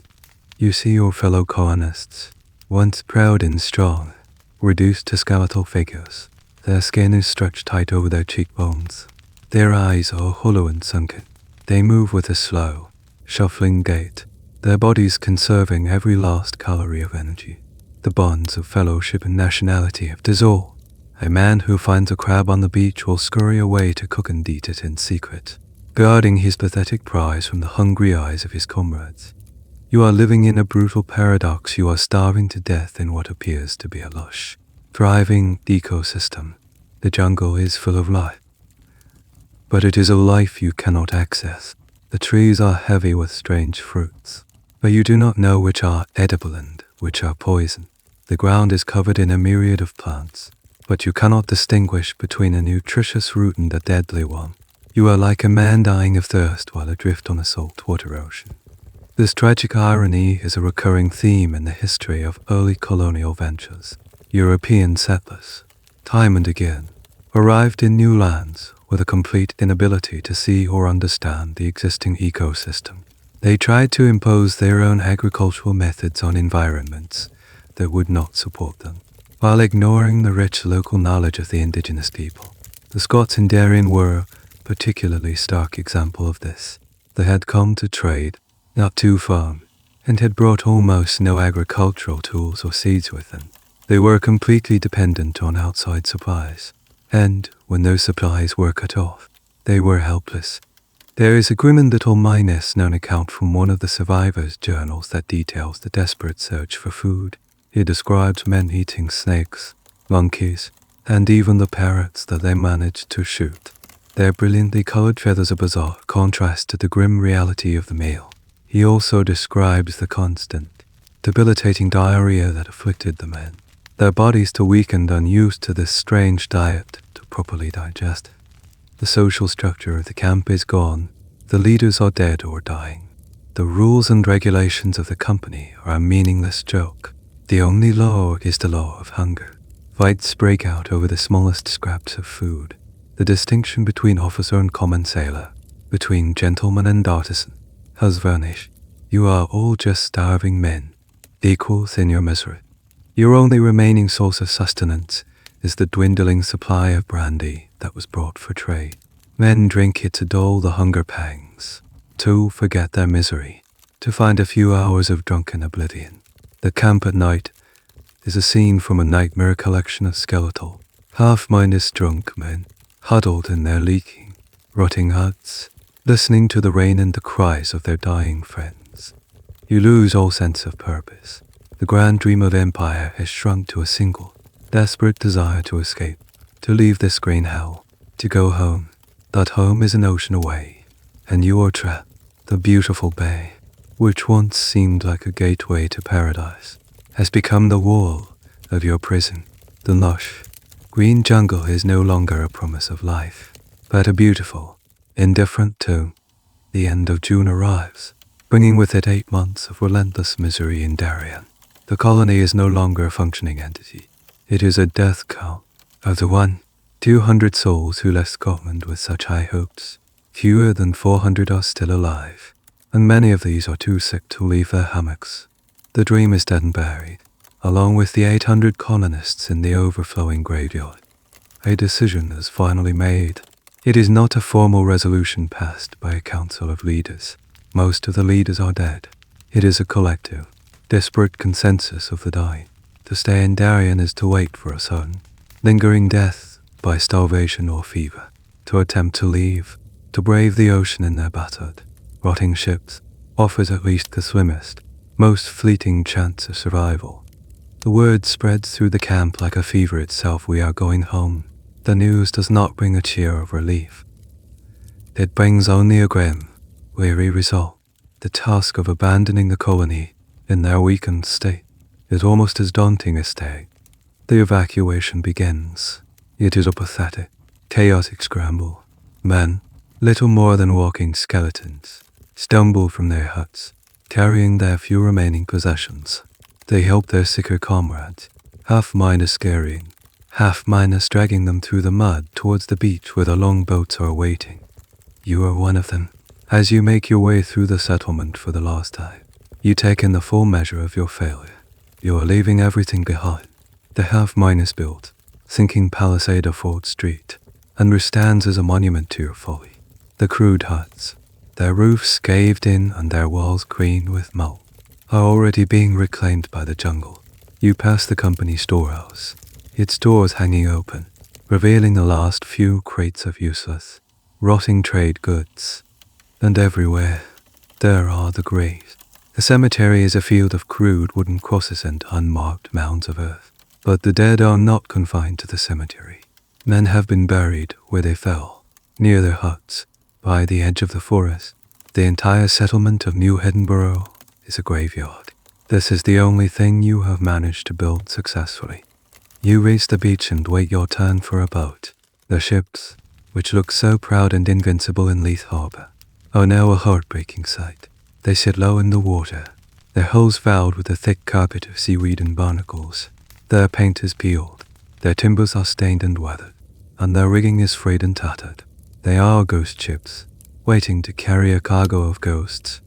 You see your fellow colonists, once proud and strong, reduced to skeletal figures. Their skin is stretched tight over their cheekbones. Their eyes are hollow and sunken. They move with a slow, shuffling gait, their bodies conserving every last calorie of energy. The bonds of fellowship and nationality have dissolved. A man who finds a crab on the beach will scurry away to cook and eat it in secret, guarding his pathetic prize from the hungry eyes of his comrades. You are living in a brutal paradox. You are starving to death in what appears to be a lush, thriving ecosystem. The jungle is full of life, but it is a life you cannot access. The trees are heavy with strange fruits, but you do not know which are edible and which are poison. The ground is covered in a myriad of plants, but you cannot distinguish between a nutritious root and a deadly one. You are like a man dying of thirst while adrift on a saltwater ocean. This tragic irony is a recurring theme in the history of early colonial ventures. European settlers, time and again, arrived in new lands with a complete inability to see or understand the existing ecosystem. They tried to impose their own agricultural methods on environments that would not support them, while ignoring the rich local knowledge of the indigenous people. The Scots in Darien were a particularly stark example of this. They had come to trade, not to farm, and had brought almost no agricultural tools or seeds with them. They were completely dependent on outside supplies, and when those supplies were cut off, they were helpless. There is a grim and little minus known account from one of the survivors' journals that details the desperate search for food. He describes men eating snakes, monkeys, and even the parrots that they managed to shoot. Their brilliantly colored feathers a bizarre contrast to the grim reality of the meal. He also describes the constant, debilitating diarrhea that afflicted the men. Their bodies too weak and unused to this strange diet to properly digest. The social structure of the camp is gone. The leaders are dead or dying. The rules and regulations of the company are a meaningless joke. The only law is the law of hunger. Fights break out over the smallest scraps of food. The distinction between officer and common sailor, between gentleman and artisan, has vanished. You are all just starving men, equals in your misery. Your only remaining source of sustenance is the dwindling supply of brandy that was brought for trade. Men drink it to dull the hunger pangs, to forget their misery, to find a few hours of drunken oblivion. The camp at night, is a scene from a nightmare collection of skeletal, half-minded drunk men, huddled in their leaking, rotting huts, listening to the rain and the cries of their dying friends. You lose all sense of purpose. The grand dream of empire has shrunk to a single, desperate desire to escape, to leave this green hell, to go home. That home is an ocean away, and you are trapped. The beautiful bay, which once seemed like a gateway to paradise, has become the wall of your prison. The lush, green jungle is no longer a promise of life, but a beautiful, indifferent tomb. The end of June arrives, bringing with it 8 months of relentless misery in Darien. The colony is no longer a functioning entity. It is a death count of the 200 souls who left Scotland with such high hopes. Fewer than 400 are still alive, and many of these are too sick to leave their hammocks. The dream is dead and buried, along with the 800 colonists in the overflowing graveyard. A decision is finally made. It is not a formal resolution passed by a council of leaders. Most of the leaders are dead. It is a collective, desperate consensus of the dying. To stay in Darien is to wait for a sudden, lingering death by starvation or fever. To attempt to leave, to brave the ocean in their battered, rotting ships, offers at least the slimmest, most fleeting chance of survival. The word spreads through the camp like a fever itself: we are going home. The news does not bring a cheer of relief. It brings only a grim, weary result. The task of abandoning the colony in their weakened state is almost as daunting as staying. The evacuation begins. It is a pathetic, chaotic scramble. Men, little more than walking skeletons, stumble from their huts, carrying their few remaining possessions. They help their sicker comrades, half-miners scurrying, half-miners dragging them through the mud towards the beach where the longboats are waiting. You are one of them. As you make your way through the settlement for the last time, you take in the full measure of your failure. You are leaving everything behind. The half-miners built, sinking palisade of Fort Street, and stands as a monument to your folly. The crude huts, their roofs caved in and their walls green with mold, are already being reclaimed by the jungle. You pass the company storehouse, its doors hanging open, revealing the last few crates of useless, rotting trade goods. And everywhere, there are the graves. The cemetery is a field of crude wooden crosses and unmarked mounds of earth. But the dead are not confined to the cemetery. Men have been buried where they fell, near their huts, by the edge of the forest. The entire settlement of New Edinburgh is a graveyard. This is the only thing you have managed to build successfully. You reach the beach and wait your turn for a boat. The ships, which look so proud and invincible in Leith Harbour, are now a heartbreaking sight. They sit low in the water, their hulls fouled with a thick carpet of seaweed and barnacles. Their paint is peeled, their timbers are stained and weathered, and their rigging is frayed and tattered. They are ghost ships, waiting to carry a cargo of ghosts.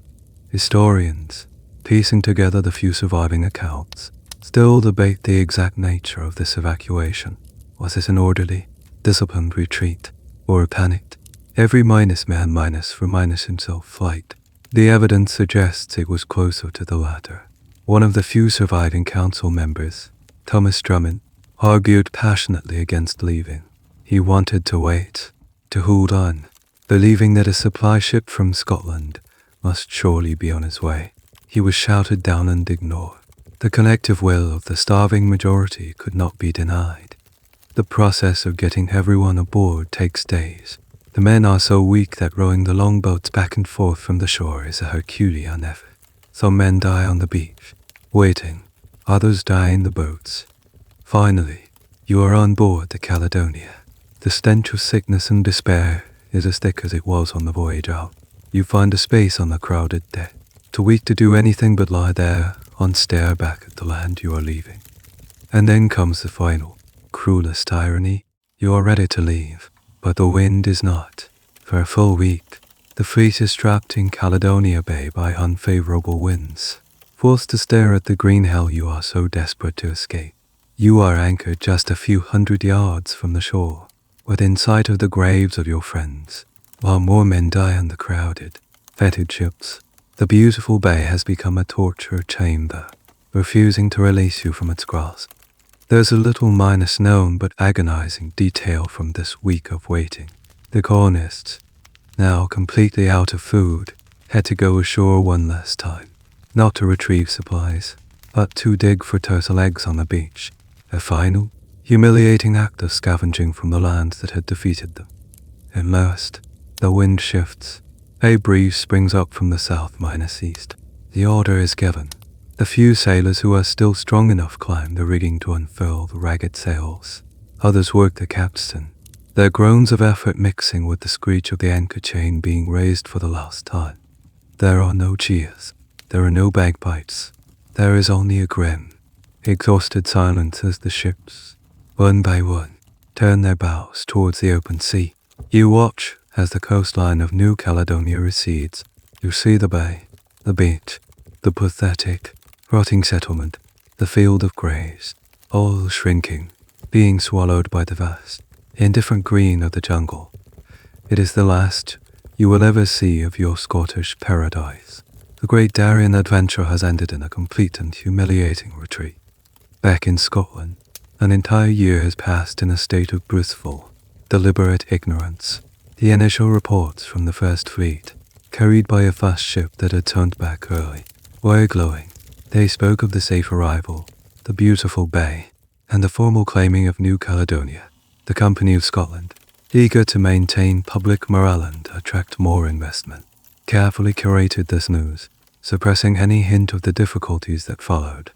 Historians, piecing together the few surviving accounts, still debate the exact nature of this evacuation. Was it an orderly, disciplined retreat, or a panicked, every minus man minus for minus himself flight? The evidence suggests it was closer to the latter. One of the few surviving council members, Thomas Drummond, argued passionately against leaving. He wanted to wait, to hold on, believing that a supply ship from Scotland must surely be on its way. He was shouted down and ignored. The collective will of the starving majority could not be denied. The process of getting everyone aboard takes days. The men are so weak that rowing the longboats back and forth from the shore is a Herculean effort. Some men die on the beach, waiting. Others die in the boats. Finally, you are on board the Caledonia. The stench of sickness and despair is as thick as it was on the voyage out. You find a space on the crowded deck, too weak to do anything but lie there and stare back at the land you are leaving. And then comes the final, cruelest irony. You are ready to leave, but the wind is not. For a full week, the fleet is trapped in Caledonia Bay by unfavorable winds. Forced to stare at the green hell you are so desperate to escape. You are anchored just a few hundred yards from the shore, within sight of the graves of your friends, while more men die on the crowded, fetid ships. The beautiful bay has become a torture chamber, refusing to release you from its grasp. There's a little minus known but agonizing detail from this week of waiting. The colonists, now completely out of food, had to go ashore one last time, not to retrieve supplies, but to dig for turtle eggs on the beach, a final, humiliating act of scavenging from the land that had defeated them. Immersed, the wind shifts. A breeze springs up from the south minus east. The order is given. The few sailors who are still strong enough climb the rigging to unfurl the ragged sails. Others work the capstan, their groans of effort mixing with the screech of the anchor chain being raised for the last time. There are no cheers. There are no bagpipes. There is only a grim, exhausted silence as the ships, one by one, turn their bows towards the open sea. You watch as the coastline of New Caledonia recedes. You see the bay, the beach, the pathetic, rotting settlement, the field of graves, all shrinking, being swallowed by the vast, indifferent green of the jungle. It is the last you will ever see of your Scottish paradise. The great Darien adventure has ended in a complete and humiliating retreat. Back in Scotland, an entire year has passed in a state of blissful, deliberate ignorance. The initial reports from the First Fleet, carried by a fast ship that had turned back early, were glowing. They spoke of the safe arrival, the beautiful bay, and the formal claiming of New Caledonia. The Company of Scotland, eager to maintain public morale and attract more investment, carefully curated this news, suppressing any hint of the difficulties that followed.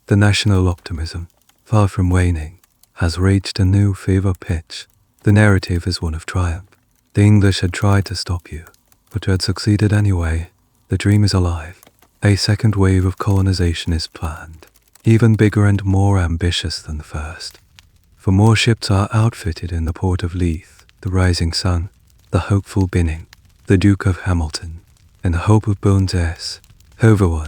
The national optimism, far from waning, has reached a new fever pitch. The narrative is one of triumph. The English had tried to stop you, but had succeeded anyway. The dream is alive. A second wave of colonization is planned, even bigger and more ambitious than the first. For more ships are outfitted in the port of Leith, the Rising Sun, the hopeful Binning, the Duke of Hamilton, and the Hope of Bones S. Over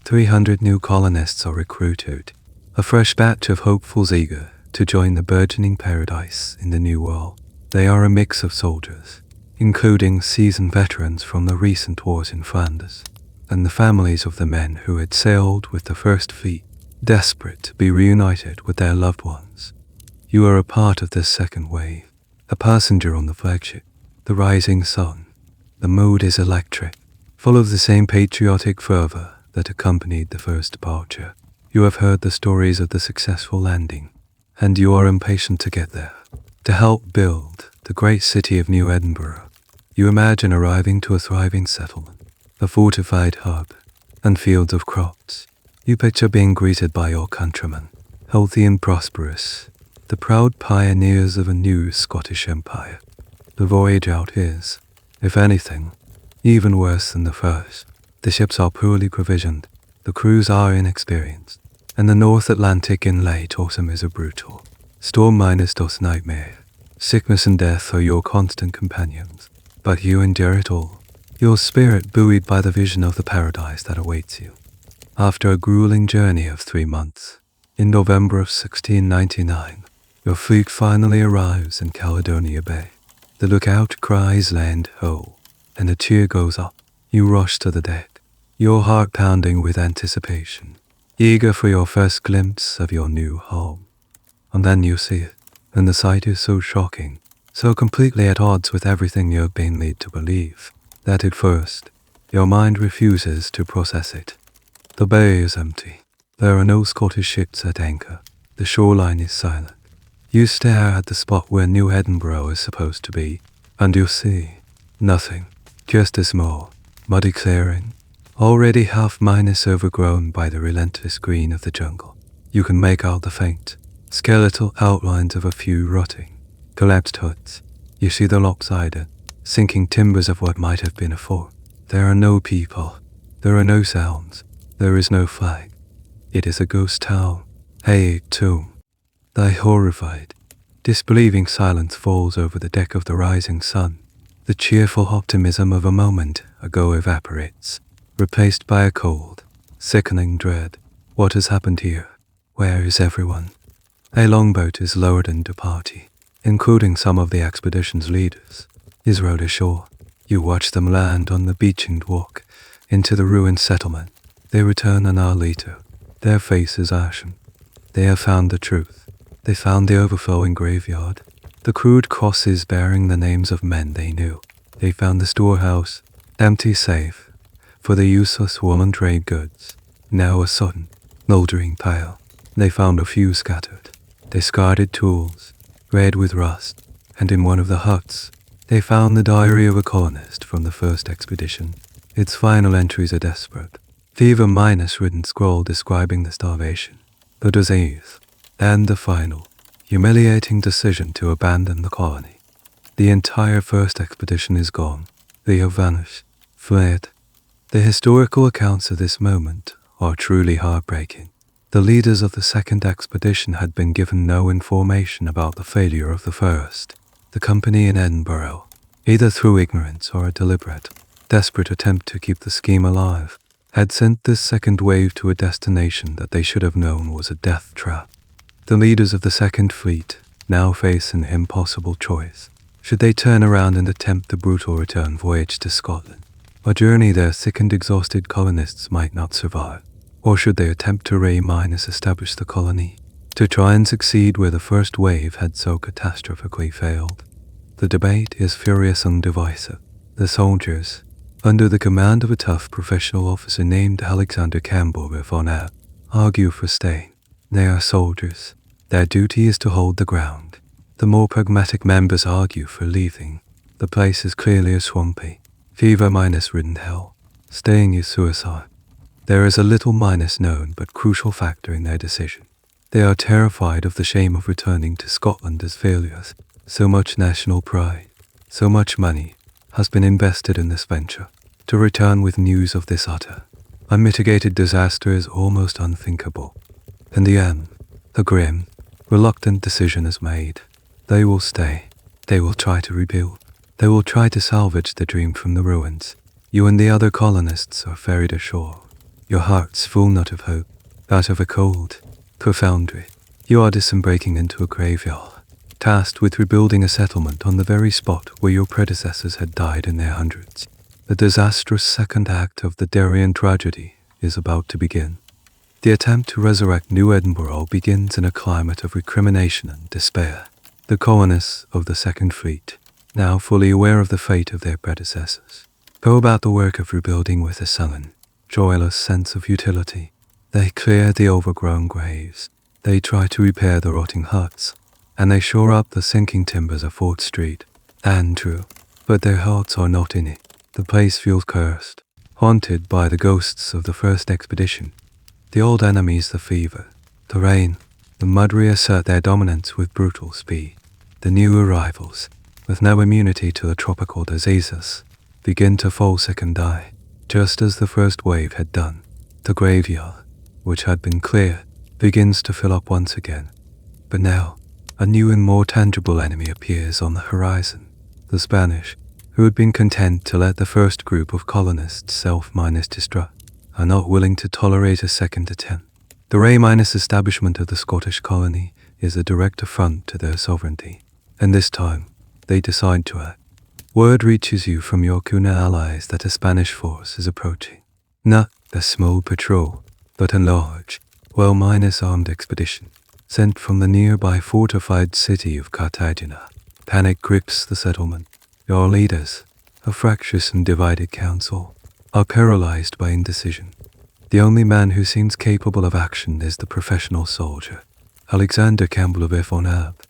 300 new colonists are recruited, a fresh batch of hopefuls eager to join the burgeoning paradise in the New World. They are a mix of soldiers, including seasoned veterans from the recent wars in Flanders, and the families of the men who had sailed with the First Fleet, desperate to be reunited with their loved ones. You are a part of this second wave, a passenger on the flagship, the Rising Sun. The mood is electric, full of the same patriotic fervor that accompanied the first departure. You have heard the stories of the successful landing, and you are impatient to get there, to help build the great city of New Edinburgh. You imagine arriving to a thriving settlement, a fortified hub, and fields of crops. You picture being greeted by your countrymen, healthy and prosperous, the proud pioneers of a new Scottish empire. The voyage out is, if anything, even worse than the first. The ships are poorly provisioned, the crews are inexperienced, and the North Atlantic in late autumn is a brutal, storm-dos nightmare. Sickness and death are your constant companions, but you endure it all, your spirit buoyed by the vision of the paradise that awaits you. After a grueling journey of 3 months, in November of 1699, your fleet finally arrives in Caledonia Bay. The lookout cries land ho, and a cheer goes up. You rush to the deck, your heart pounding with anticipation, eager for your first glimpse of your new home. And then you see it, and the sight is so shocking, so completely at odds with everything you have been led to believe, that at first, your mind refuses to process it. The bay is empty. There are no Scottish ships at anchor. The shoreline is silent. You stare at the spot where New Edinburgh is supposed to be, and you see nothing, just a small, muddy clearing, already half-minus overgrown by the relentless green of the jungle. You can make out the faint, skeletal outlines of a few rotting, collapsed huts. You see the lopsided, sinking timbers of what might have been a fort. There are no people. There are no sounds. There is no flag. It is a ghost town, a tomb. Thy horrified, disbelieving silence falls over the deck of the Rising Sun. The cheerful optimism of a moment ago evaporates, replaced by a cold, sickening dread. What has happened here? Where is everyone? A longboat is lowered into party, including some of the expedition's leaders, is rowed ashore. You watch them land on the beach and walk into the ruined settlement. They return an hour later, their faces ashen. They have found the truth. They found the overflowing graveyard, the crude crosses bearing the names of men they knew. They found the storehouse, empty safe, for the useless woman trade goods, now a sudden, mouldering pile. They found a few scattered, discarded tools, red with rust, and in one of the huts, they found the diary of a colonist from the first expedition. Its final entries are desperate. Fever-written scroll describing the starvation, the disease, and the final, humiliating decision to abandon the colony. The entire first expedition is gone. They have vanished, fled. The historical accounts of this moment are truly heartbreaking. The leaders of the second expedition had been given no information about the failure of the first. The company in Edinburgh, either through ignorance or a deliberate, desperate attempt to keep the scheme alive, had sent this second wave to a destination that they should have known was a death trap. The leaders of the Second Fleet now face an impossible choice. Should they turn around and attempt the brutal return voyage to Scotland, a journey their sick and exhausted colonists might not survive? Or should they attempt to establish the colony, to try and succeed where the first wave had so catastrophically failed? The debate is furious and divisive. The soldiers, under the command of a tough professional officer named Alexander Campbell von App, argue for staying. They are soldiers. Their duty is to hold the ground. The more pragmatic members argue for leaving. The place is clearly a swampy, fever-ridden hell. Staying is suicide. There is a little known but crucial factor in their decision. They are terrified of the shame of returning to Scotland as failures. So much national pride, so much money has been invested in this venture. To return with news of this utter, unmitigated disaster is almost unthinkable. In the end, the grim, reluctant decision is made. They will stay. They will try to rebuild. They will try to salvage the dream from the ruins. You and the other colonists are ferried ashore. Your hearts full not of hope, but of a cold, profound dread. You are disembarking into a graveyard, tasked with rebuilding a settlement on the very spot where your predecessors had died in their hundreds. The disastrous second act of the Darien tragedy is about to begin. The attempt to resurrect New Edinburgh begins in a climate of recrimination and despair. The colonists of the Second Fleet, now fully aware of the fate of their predecessors, go about the work of rebuilding with a sullen, joyless sense of futility. They clear the overgrown graves, they try to repair the rotting huts, and they shore up the sinking timbers of Fort Street and Drew. But their hearts are not in it. The place feels cursed, haunted by the ghosts of the first expedition. The old enemies, the fever, the rain, the mud reassert their dominance with brutal speed. The new arrivals, with no immunity to the tropical diseases, begin to fall sick and die, just as the first wave had done. The graveyard, which had been cleared, begins to fill up once again. But now, a new and more tangible enemy appears on the horizon. The Spanish, who had been content to let the first group of colonists self-destruct, are not willing to tolerate a second attempt. The establishment of the Scottish colony is a direct affront to their sovereignty, and this time, they decide to act. Word reaches you from your Kuna allies that a Spanish force is approaching. Not a small patrol, but a large, armed expedition, sent from the nearby fortified city of Cartagena. Panic grips the settlement. Your leaders, a fractious and divided council, are paralyzed by indecision. The only man who seems capable of action is the professional soldier, Alexander Campbell von App.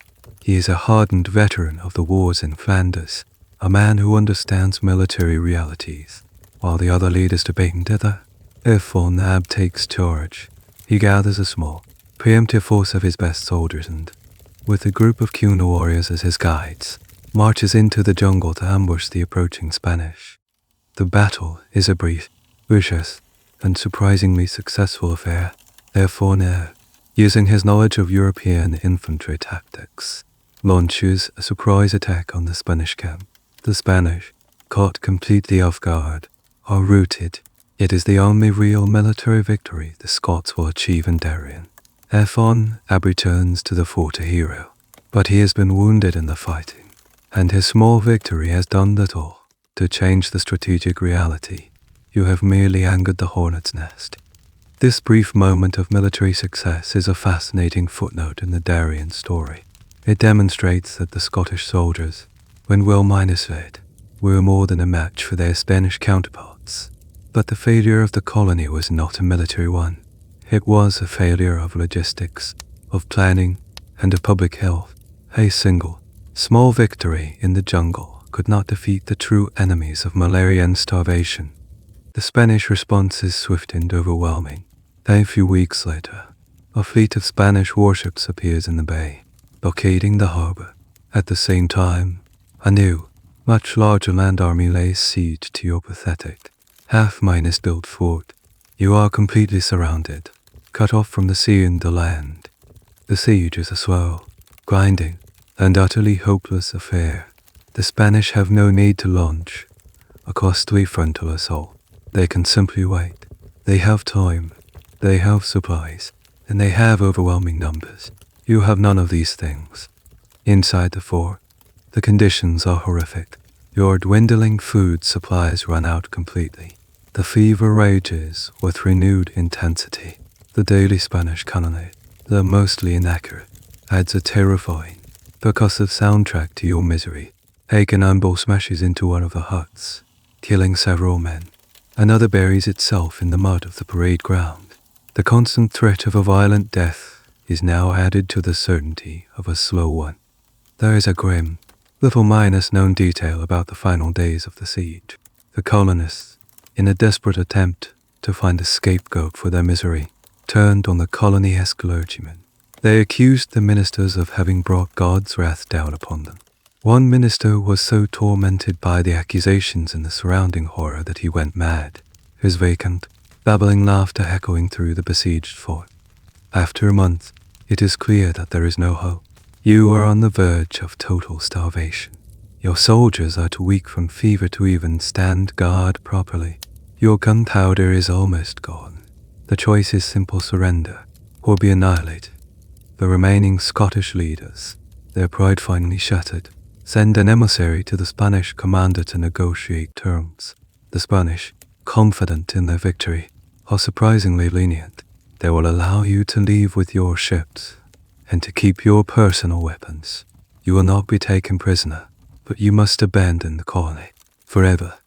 He is a hardened veteran of the wars in Flanders, a man who understands military realities. While the other leaders debate together, if von App takes charge, he gathers a small, preemptive force of his best soldiers and, with a group of Kuna warriors as his guides, marches into the jungle to ambush the approaching Spanish. The battle is a brief, vicious, and surprisingly successful affair. Therefore Nair, using his knowledge of European infantry tactics, launches a surprise attack on the Spanish camp. The Spanish, caught completely off guard, are routed. It is the only real military victory the Scots will achieve in Darien. Von App returns to the fort a hero, but he has been wounded in the fighting, and his small victory has done little to change the strategic reality. You have merely angered the hornet's nest. This brief moment of military success is a fascinating footnote in the Darien story. It demonstrates that the Scottish soldiers, when well minuslated, were more than a match for their Spanish counterparts. But the failure of the colony was not a military one. It was a failure of logistics, of planning, and of public health. A single, small victory in the jungle could not defeat the true enemies of malaria and starvation. The Spanish response is swift and overwhelming. A few weeks later, a fleet of Spanish warships appears in the bay, blockading the harbor. At the same time, a new, much larger land army lays siege to your pathetic, half-built fort. You are completely surrounded, cut off from the sea and the land. The siege is a slow, grinding, and utterly hopeless affair. The Spanish have no need to launch a costly frontal assault. They can simply wait. They have time, they have supplies, and they have overwhelming numbers. You have none of these things. Inside the fort, the conditions are horrific. Your dwindling food supplies run out completely. The fever rages with renewed intensity. The daily Spanish cannonade, though mostly inaccurate, adds a terrifying, percussive soundtrack to your misery. A cannonball smashes into one of the huts, killing several men. Another buries itself in the mud of the parade ground. The constant threat of a violent death is now added to the certainty of a slow one. There is a grim, little minus known detail about the final days of the siege. The colonists, in a desperate attempt to find a scapegoat for their misery, turned on the colony-esque clergymen. They accused the ministers of having brought God's wrath down upon them. One minister was so tormented by the accusations and the surrounding horror that he went mad, his vacant, babbling laughter echoing through the besieged fort. After a month, it is clear that there is no hope. You are on the verge of total starvation. Your soldiers are too weak from fever to even stand guard properly. Your gunpowder is almost gone. The choice is simple: surrender or be annihilated. The remaining Scottish leaders, their pride finally shattered, send an emissary to the Spanish commander to negotiate terms. The Spanish, confident in their victory, are surprisingly lenient. They will allow you to leave with your ships and to keep your personal weapons. You will not be taken prisoner, but you must abandon the colony forever.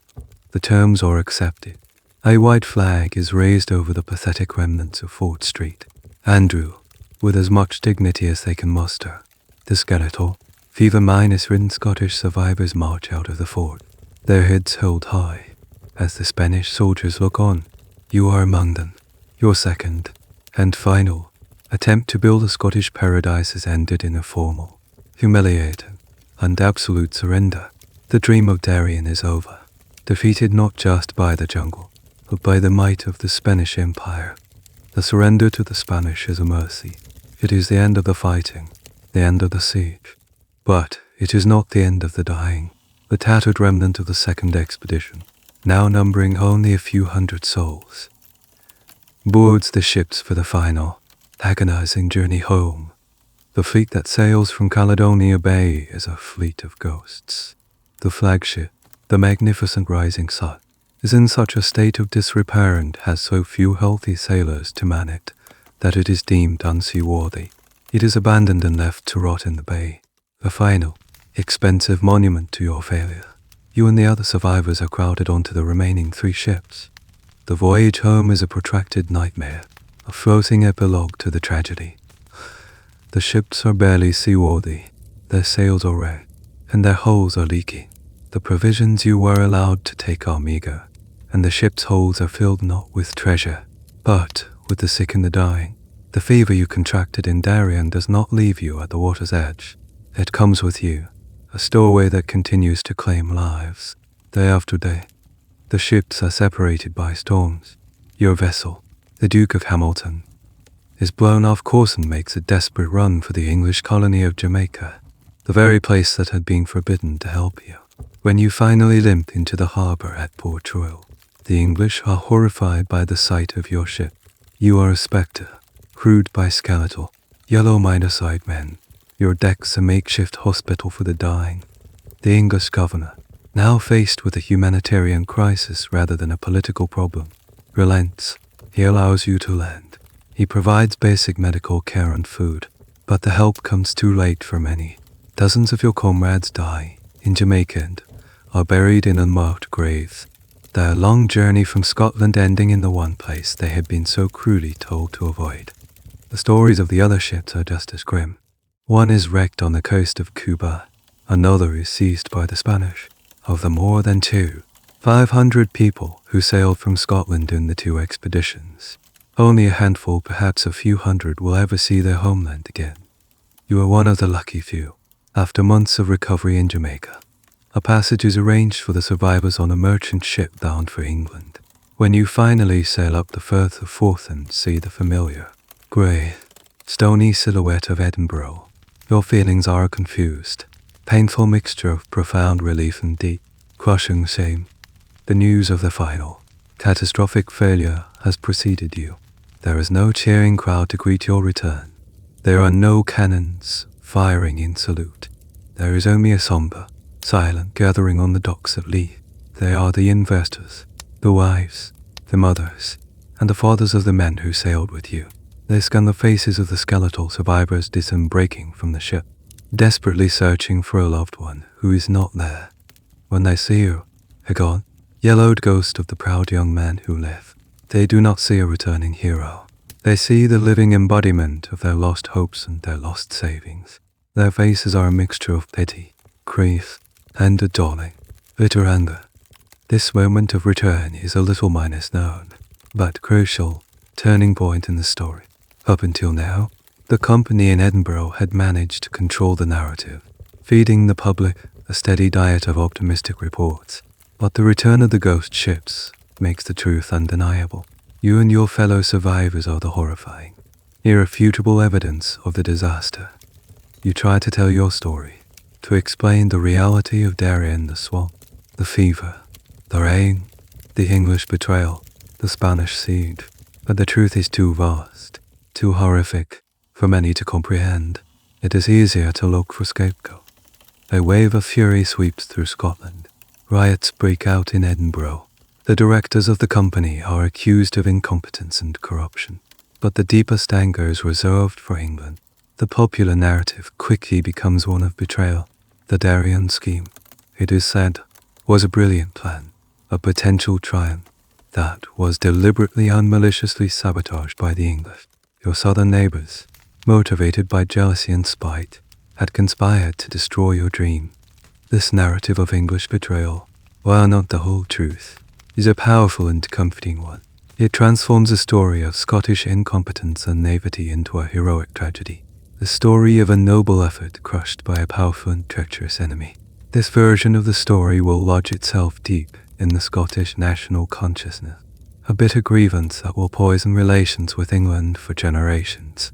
The terms are accepted. A white flag is raised over the pathetic remnants of Fort Street. Andrew, with as much dignity as they can muster, the skeletal, fever-ridden Scottish survivors march out of the fort, their heads held high, as the Spanish soldiers look on. You are among them. Your second, and final, attempt to build a Scottish paradise has ended in a formal, humiliating, and absolute surrender. The dream of Darien is over, defeated not just by the jungle, but by the might of the Spanish Empire. The surrender to the Spanish is a mercy. It is the end of the fighting, the end of the siege. But it is not the end of the dying. The tattered remnant of the second expedition, now numbering only a few hundred souls, boards the ships for the final, agonizing journey home. The fleet that sails from Caledonia Bay is a fleet of ghosts. The flagship, the magnificent rising sun, is in such a state of disrepair and has so few healthy sailors to man it that it is deemed unseaworthy. It is abandoned and left to rot in the bay, a final, expensive monument to your failure. You and the other survivors are crowded onto the remaining 3 ships. The voyage home is a protracted nightmare, a floating epilogue to the tragedy. The ships are barely seaworthy, their sails are red, and their hulls are leaky. The provisions you were allowed to take are meager, and the ship's holds are filled not with treasure, but with the sick and the dying. The fever you contracted in Darien does not leave you at the water's edge. It comes with you, a stowaway that continues to claim lives, day after day. The ships are separated by storms. Your vessel, the Duke of Hamilton, is blown off course and makes a desperate run for the English colony of Jamaica, the very place that had been forbidden to help you. When you finally limp into the harbor at Port Royal, the English are horrified by the sight of your ship. You are a spectre, crewed by skeletal, yellow-eyed men. Your deck's a makeshift hospital for the dying. The English governor, now faced with a humanitarian crisis rather than a political problem, relents. He allows you to land. He provides basic medical care and food, but the help comes too late for many. Dozens of your comrades die in Jamaica and are buried in unmarked graves, their long journey from Scotland ending in the one place they had been so cruelly told to avoid. The stories of the other ships are just as grim. One is wrecked on the coast of Cuba, another is seized by the Spanish. Of the more than 500 people who sailed from Scotland in the two expeditions, only a handful, perhaps a few hundred, will ever see their homeland again. You are one of the lucky few. After months of recovery in Jamaica, a passage is arranged for the survivors on a merchant ship bound for England. When you finally sail up the Firth of Forth and see the familiar, grey, stony silhouette of Edinburgh, your feelings are a confused, painful mixture of profound relief and deep, crushing shame. The news of the final, catastrophic failure has preceded you. There is no cheering crowd to greet your return. There are no cannons firing in salute. There is only a somber, silent gathering on the docks at Lee. They are the investors, the wives, the mothers, and the fathers of the men who sailed with you. They scan the faces of the skeletal survivors disembarking from the ship, desperately searching for a loved one who is not there. When they see you, a gone, yellowed ghost of the proud young man who lived, they do not see a returning hero. They see the living embodiment of their lost hopes and their lost savings. Their faces are a mixture of pity, grief, and a dawning, bitter anger. This moment of return is a little minus known, but crucial turning point in the story. Up until now, the company in Edinburgh had managed to control the narrative, feeding the public a steady diet of optimistic reports. But the return of the ghost ships makes the truth undeniable. You and your fellow survivors are the horrifying, irrefutable evidence of the disaster. You try to tell your story, to explain the reality of Darien, the swamp, the fever, the rain, the English betrayal, the Spanish siege, but the truth is too vast, too horrific for many to comprehend. It is easier to look for scapegoats. A wave of fury sweeps through Scotland. Riots break out in Edinburgh. The directors of the company are accused of incompetence and corruption, but the deepest anger is reserved for England. The popular narrative quickly becomes one of betrayal. The Darien Scheme, it is said, was a brilliant plan, a potential triumph that was deliberately and maliciously sabotaged by the English. Your southern neighbors, motivated by jealousy and spite, had conspired to destroy your dream. This narrative of English betrayal, while not the whole truth, is a powerful and comforting one. It transforms a story of Scottish incompetence and naivety into a heroic tragedy, the story of a noble effort crushed by a powerful and treacherous enemy. This version of the story will lodge itself deep in the Scottish national consciousness, a bitter grievance that will poison relations with England for generations.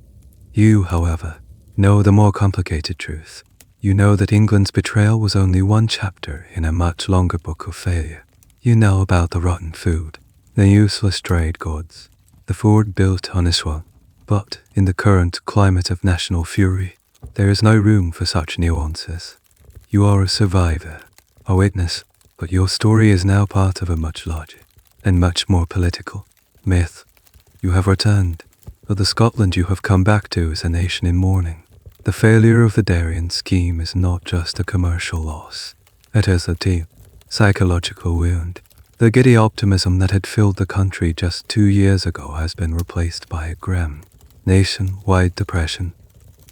You, however, know the more complicated truth. You know that England's betrayal was only one chapter in a much longer book of failure. You know about the rotten food, the useless trade goods, the fort built on a swamp. But in the current climate of national fury, there is no room for such nuances. You are a survivor, a witness, but your story is now part of a much larger and much more political myth. You have returned, but the Scotland you have come back to is a nation in mourning. The failure of the Darien Scheme is not just a commercial loss. It is a deep, psychological wound. The giddy optimism that had filled the country just 2 years ago has been replaced by a grim, nationwide depression.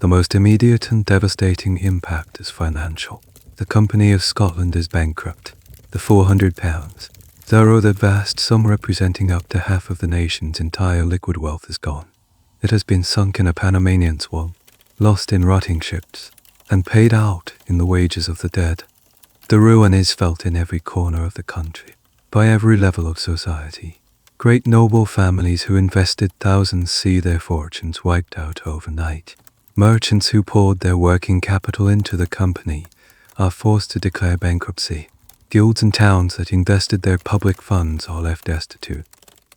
The most immediate and devastating impact is financial. The Company of Scotland is bankrupt. The £400, though that vast sum representing up to half of the nation's entire liquid wealth is gone. It has been sunk in a Panamanian swamp, lost in rotting ships, and paid out in the wages of the dead. The ruin is felt in every corner of the country, by every level of society. Great noble families who invested thousands see their fortunes wiped out overnight. Merchants who poured their working capital into the company are forced to declare bankruptcy. Guilds and towns that invested their public funds are left destitute.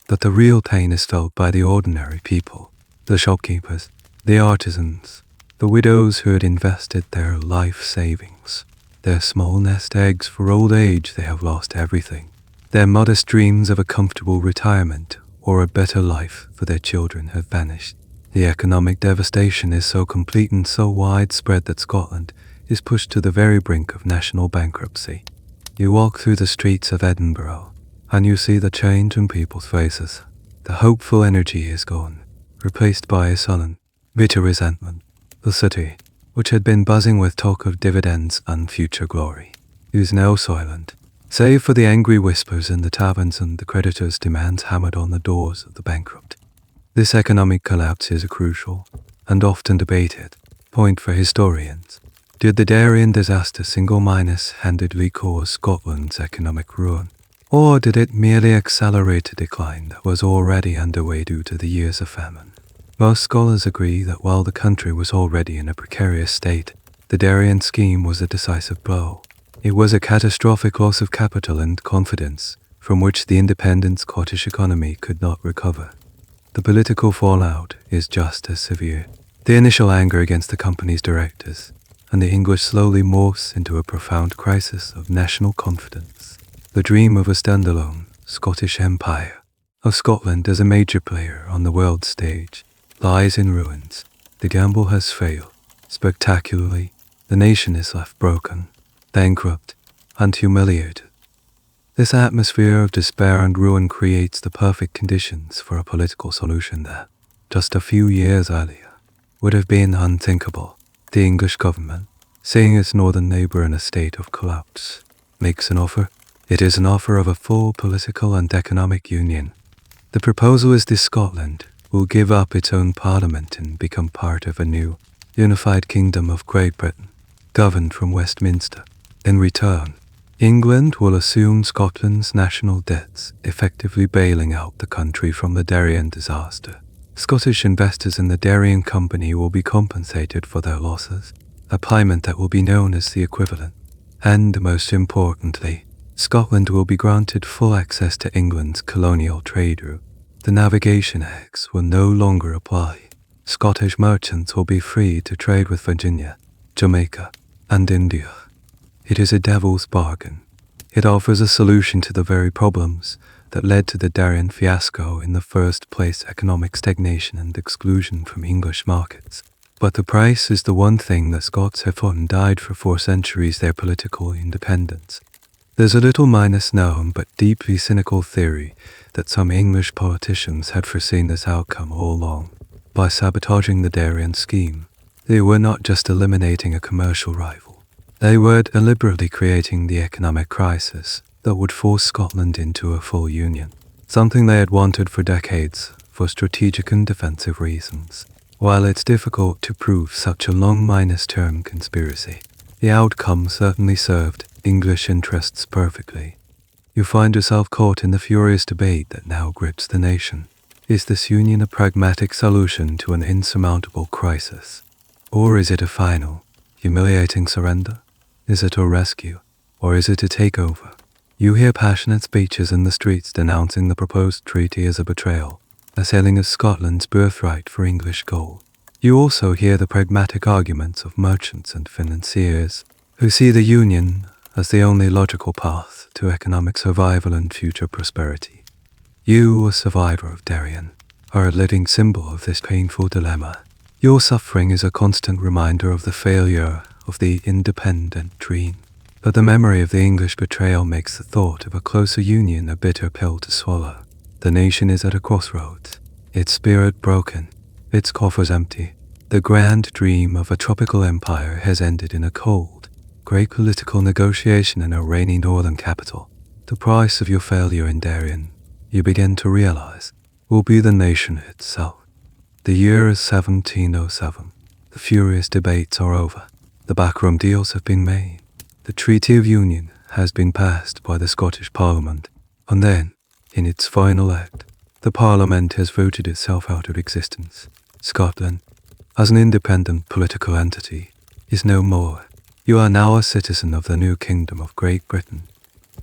But the real pain is felt by the ordinary people, the shopkeepers, the artisans, the widows who had invested their life savings. Their small nest eggs for old age, they have lost everything. Their modest dreams of a comfortable retirement or a better life for their children have vanished. The economic devastation is so complete and so widespread that Scotland is pushed to the very brink of national bankruptcy. You walk through the streets of Edinburgh, and you see the change in people's faces. The hopeful energy is gone, replaced by a sullen, bitter resentment. The city, which had been buzzing with talk of dividends and future glory, is now silent, save for the angry whispers in the taverns and the creditors' demands hammered on the doors of the bankrupt. This economic collapse is a crucial, and often debated, point for historians. Did the Darien disaster single-handedly cause Scotland's economic ruin, or did it merely accelerate a decline that was already underway due to the years of famine? Most scholars agree that while the country was already in a precarious state, the Darien Scheme was a decisive blow. It was a catastrophic loss of capital and confidence, from which the independent Scottish economy could not recover. The political fallout is just as severe. The initial anger against the company's directors, and the English slowly morphs into a profound crisis of national confidence. The dream of a standalone Scottish empire, of Scotland as a major player on the world stage, lies in ruins. The gamble has failed. Spectacularly, the nation is left broken, bankrupt, and humiliated. This atmosphere of despair and ruin creates the perfect conditions for a political solution that, just a few years earlier, would have been unthinkable. The English government, seeing its northern neighbour in a state of collapse, makes an offer. It is an offer of a full political and economic union. The proposal is this: Scotland will give up its own parliament and become part of a new, unified kingdom of Great Britain, governed from Westminster. In return, England will assume Scotland's national debts, effectively bailing out the country from the Darien disaster. Scottish investors in the Darien Company will be compensated for their losses, a payment that will be known as the equivalent. And most importantly, Scotland will be granted full access to England's colonial trade route. The navigation acts will no longer apply. Scottish merchants will be free to trade with Virginia, Jamaica, and India. It is a devil's bargain. It offers a solution to the very problems that led to the Darien fiasco in the first place: economic stagnation and exclusion from English markets. But the price is the one thing that Scots have fought and died for 4 centuries: their political independence. There's a little minus known but deeply cynical theory that some English politicians had foreseen this outcome all along. By sabotaging the Darien Scheme, they were not just eliminating a commercial rival. They were deliberately creating the economic crisis that would force Scotland into a full union, something they had wanted for decades for strategic and defensive reasons. While it's difficult to prove such a long-term conspiracy, the outcome certainly served English interests perfectly. You find yourself caught in the furious debate that now grips the nation. Is this union a pragmatic solution to an insurmountable crisis? Or is it a final, humiliating surrender? Is it a rescue? Or is it a takeover? You hear passionate speeches in the streets denouncing the proposed treaty as a betrayal, a selling of Scotland's birthright for English gold. You also hear the pragmatic arguments of merchants and financiers, who see the union as the only logical path to economic survival and future prosperity. You, a survivor of Darien, are a living symbol of this painful dilemma. Your suffering is a constant reminder of the failure of the independent dream. But the memory of the English betrayal makes the thought of a closer union a bitter pill to swallow. The nation is at a crossroads, its spirit broken, its coffers empty. The grand dream of a tropical empire has ended in a cold, great political negotiation in a rainy northern capital. The price of your failure in Darien, you begin to realize, will be the nation itself. The year is 1707. The furious debates are over. The backroom deals have been made. The Treaty of Union has been passed by the Scottish Parliament, and then, in its final act, the Parliament has voted itself out of existence. Scotland, as an independent political entity, is no more. You are now a citizen of the new kingdom of Great Britain.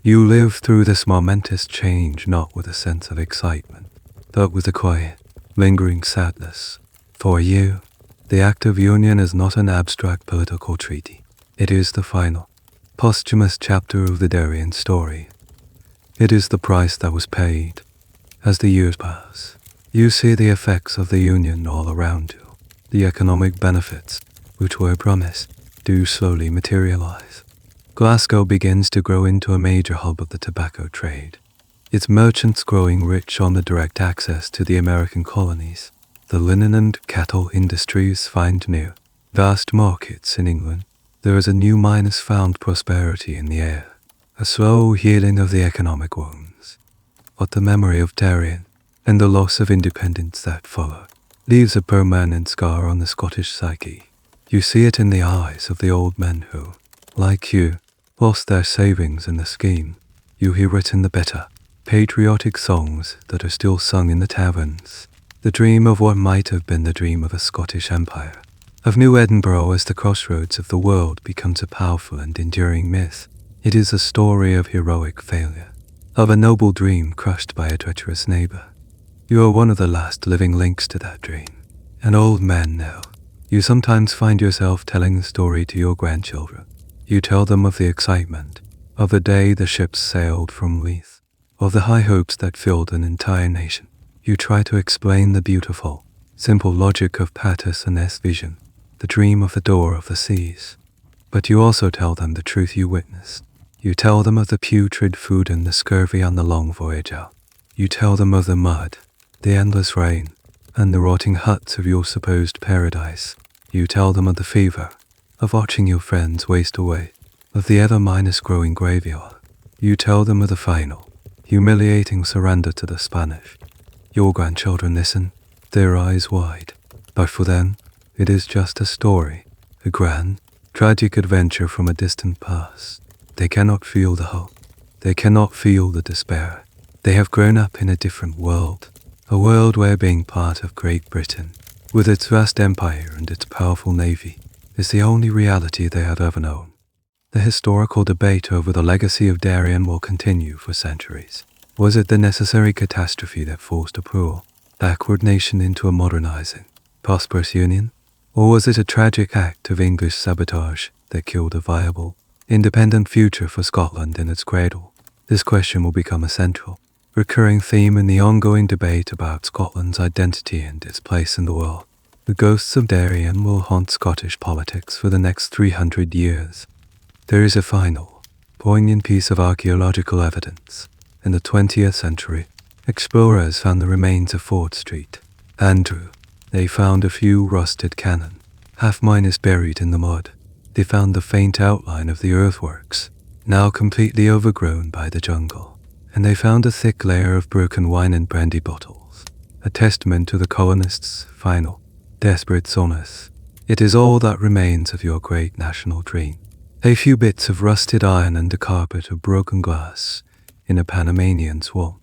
You live through this momentous change not with a sense of excitement, but with a quiet, lingering sadness. For you, the Act of Union is not an abstract political treaty. It is the final, posthumous chapter of the Darien story. It is the price that was paid, As the years pass, you see the effects of the Union all around you. The economic benefits, which were promised, do slowly materialize. Glasgow begins to grow into a major hub of the tobacco trade, its merchants growing rich on the direct access to the American colonies. The linen and cattle industries find new, vast markets in England. There is a new minus found prosperity in the air, a slow healing of the economic wounds. But the memory of Darien and the loss of independence that followed leaves a permanent scar on the Scottish psyche. You see it in the eyes of the old men who, like you, lost their savings in the scheme. You hear it in the bitter, patriotic songs that are still sung in the taverns. The dream of what might have been the dream of a Scottish empire, of New Edinburgh as the crossroads of the world, becomes a powerful and enduring myth. It is a story of heroic failure, of a noble dream crushed by a treacherous neighbour. You are one of the last living links to that dream. An old man now, you sometimes find yourself telling the story to your grandchildren. You tell them of the excitement, of the day the ships sailed from Leith, of the high hopes that filled an entire nation. You try to explain the beautiful, simple logic of Paterson's vision, the dream of the door of the seas. But you also tell them the truth you witnessed. You tell them of the putrid food and the scurvy on the long voyage out. You tell them of the mud, the endless rain, and the rotting huts of your supposed paradise. You tell them of the fever, of watching your friends waste away, of the ever-minus growing graveyard. You tell them of the final, humiliating surrender to the Spanish. Your grandchildren listen, their eyes wide, but for them, it is just a story, a grand, tragic adventure from a distant past. They cannot feel the hope. They cannot feel the despair. They have grown up in a different world, a world where being part of Great Britain, with its vast empire and its powerful navy, is the only reality they have ever known. The historical debate over the legacy of Darien will continue for centuries. Was it the necessary catastrophe that forced a poor, backward nation into a modernizing, prosperous union? Or was it a tragic act of English sabotage that killed a viable, independent future for Scotland in its cradle? This question will become a central, recurring theme in the ongoing debate about Scotland's identity and its place in the world. The ghosts of Darien will haunt Scottish politics for the next 300 years. There is a final, poignant piece of archaeological evidence. In the 20th century, explorers found the remains of Fort Street. Andrew. They found a few rusted cannon, half-minus buried in the mud. They found the faint outline of the earthworks, now completely overgrown by the jungle. And they found a thick layer of broken wine and brandy bottles, a testament to the colonists' final, desperate solace. It is all that remains of your great national dream. A few bits of rusted iron and a carpet of broken glass in a Panamanian swamp.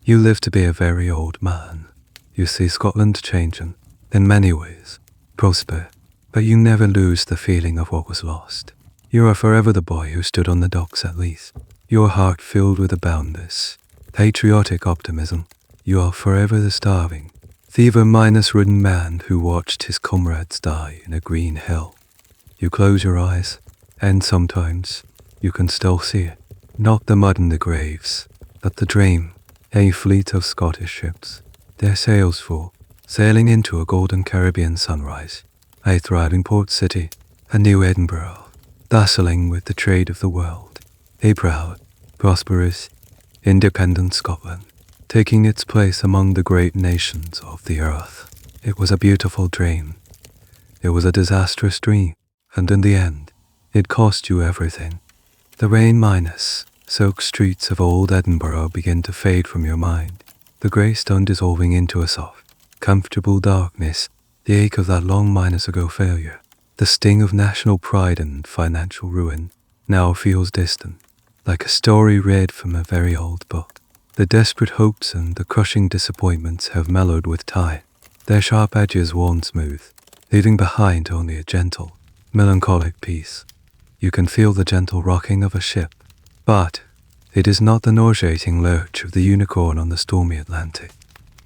You live to be a very old man. You see Scotland changing, in many ways, prosper, but you never lose the feeling of what was lost. You are forever the boy who stood on the docks at Leith, your heart filled with a boundless, patriotic optimism. You are forever the starving, fever-minus-ridden man who watched his comrades die in a green hell. You close your eyes, and sometimes you can still see it. Not the mud in the graves, but the dream, a fleet of Scottish ships, their sails full, sailing into a golden Caribbean sunrise, a thriving port city, a New Edinburgh, bustling with the trade of the world, a proud, prosperous, independent Scotland, taking its place among the great nations of the earth. It was a beautiful dream. It was a disastrous dream, and in the end, it cost you everything. The rain minus, soaked streets of old Edinburgh begin to fade from your mind, the grey stone dissolving into a soft, comfortable darkness, the ache of that long minus ago failure, the sting of national pride and financial ruin, now feels distant, like a story read from a very old book. The desperate hopes and the crushing disappointments have mellowed with time, their sharp edges worn smooth, leaving behind only a gentle, melancholic peace. You can feel the gentle rocking of a ship, but it is not the nauseating lurch of the unicorn on the stormy Atlantic.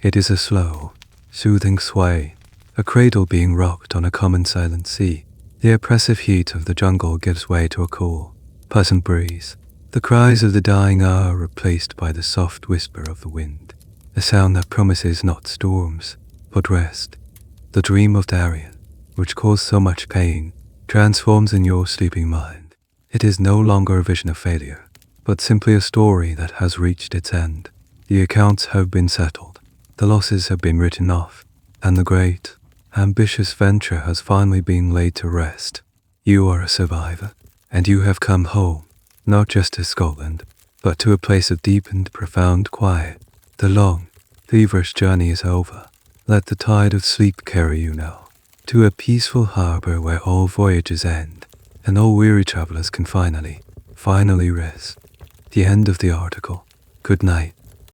It is a slow, soothing sway, a cradle being rocked on a calm and silent sea. The oppressive heat of the jungle gives way to a cool, pleasant breeze. The cries of the dying are replaced by the soft whisper of the wind. a sound that promises not storms, but rest. The dream of Darien, which caused so much pain, transforms in your sleeping mind. It is no longer a vision of failure, but simply a story that has reached its end. The accounts have been settled, the losses have been written off, and the great, ambitious venture has finally been laid to rest. You are a survivor, and you have come home, not just to Scotland, but to a place of deep and profound quiet. The long, feverish journey is over. Let the tide of sleep carry you now, to a peaceful harbor where all voyages end, and all weary travelers can finally rest. The end of the article. Good night.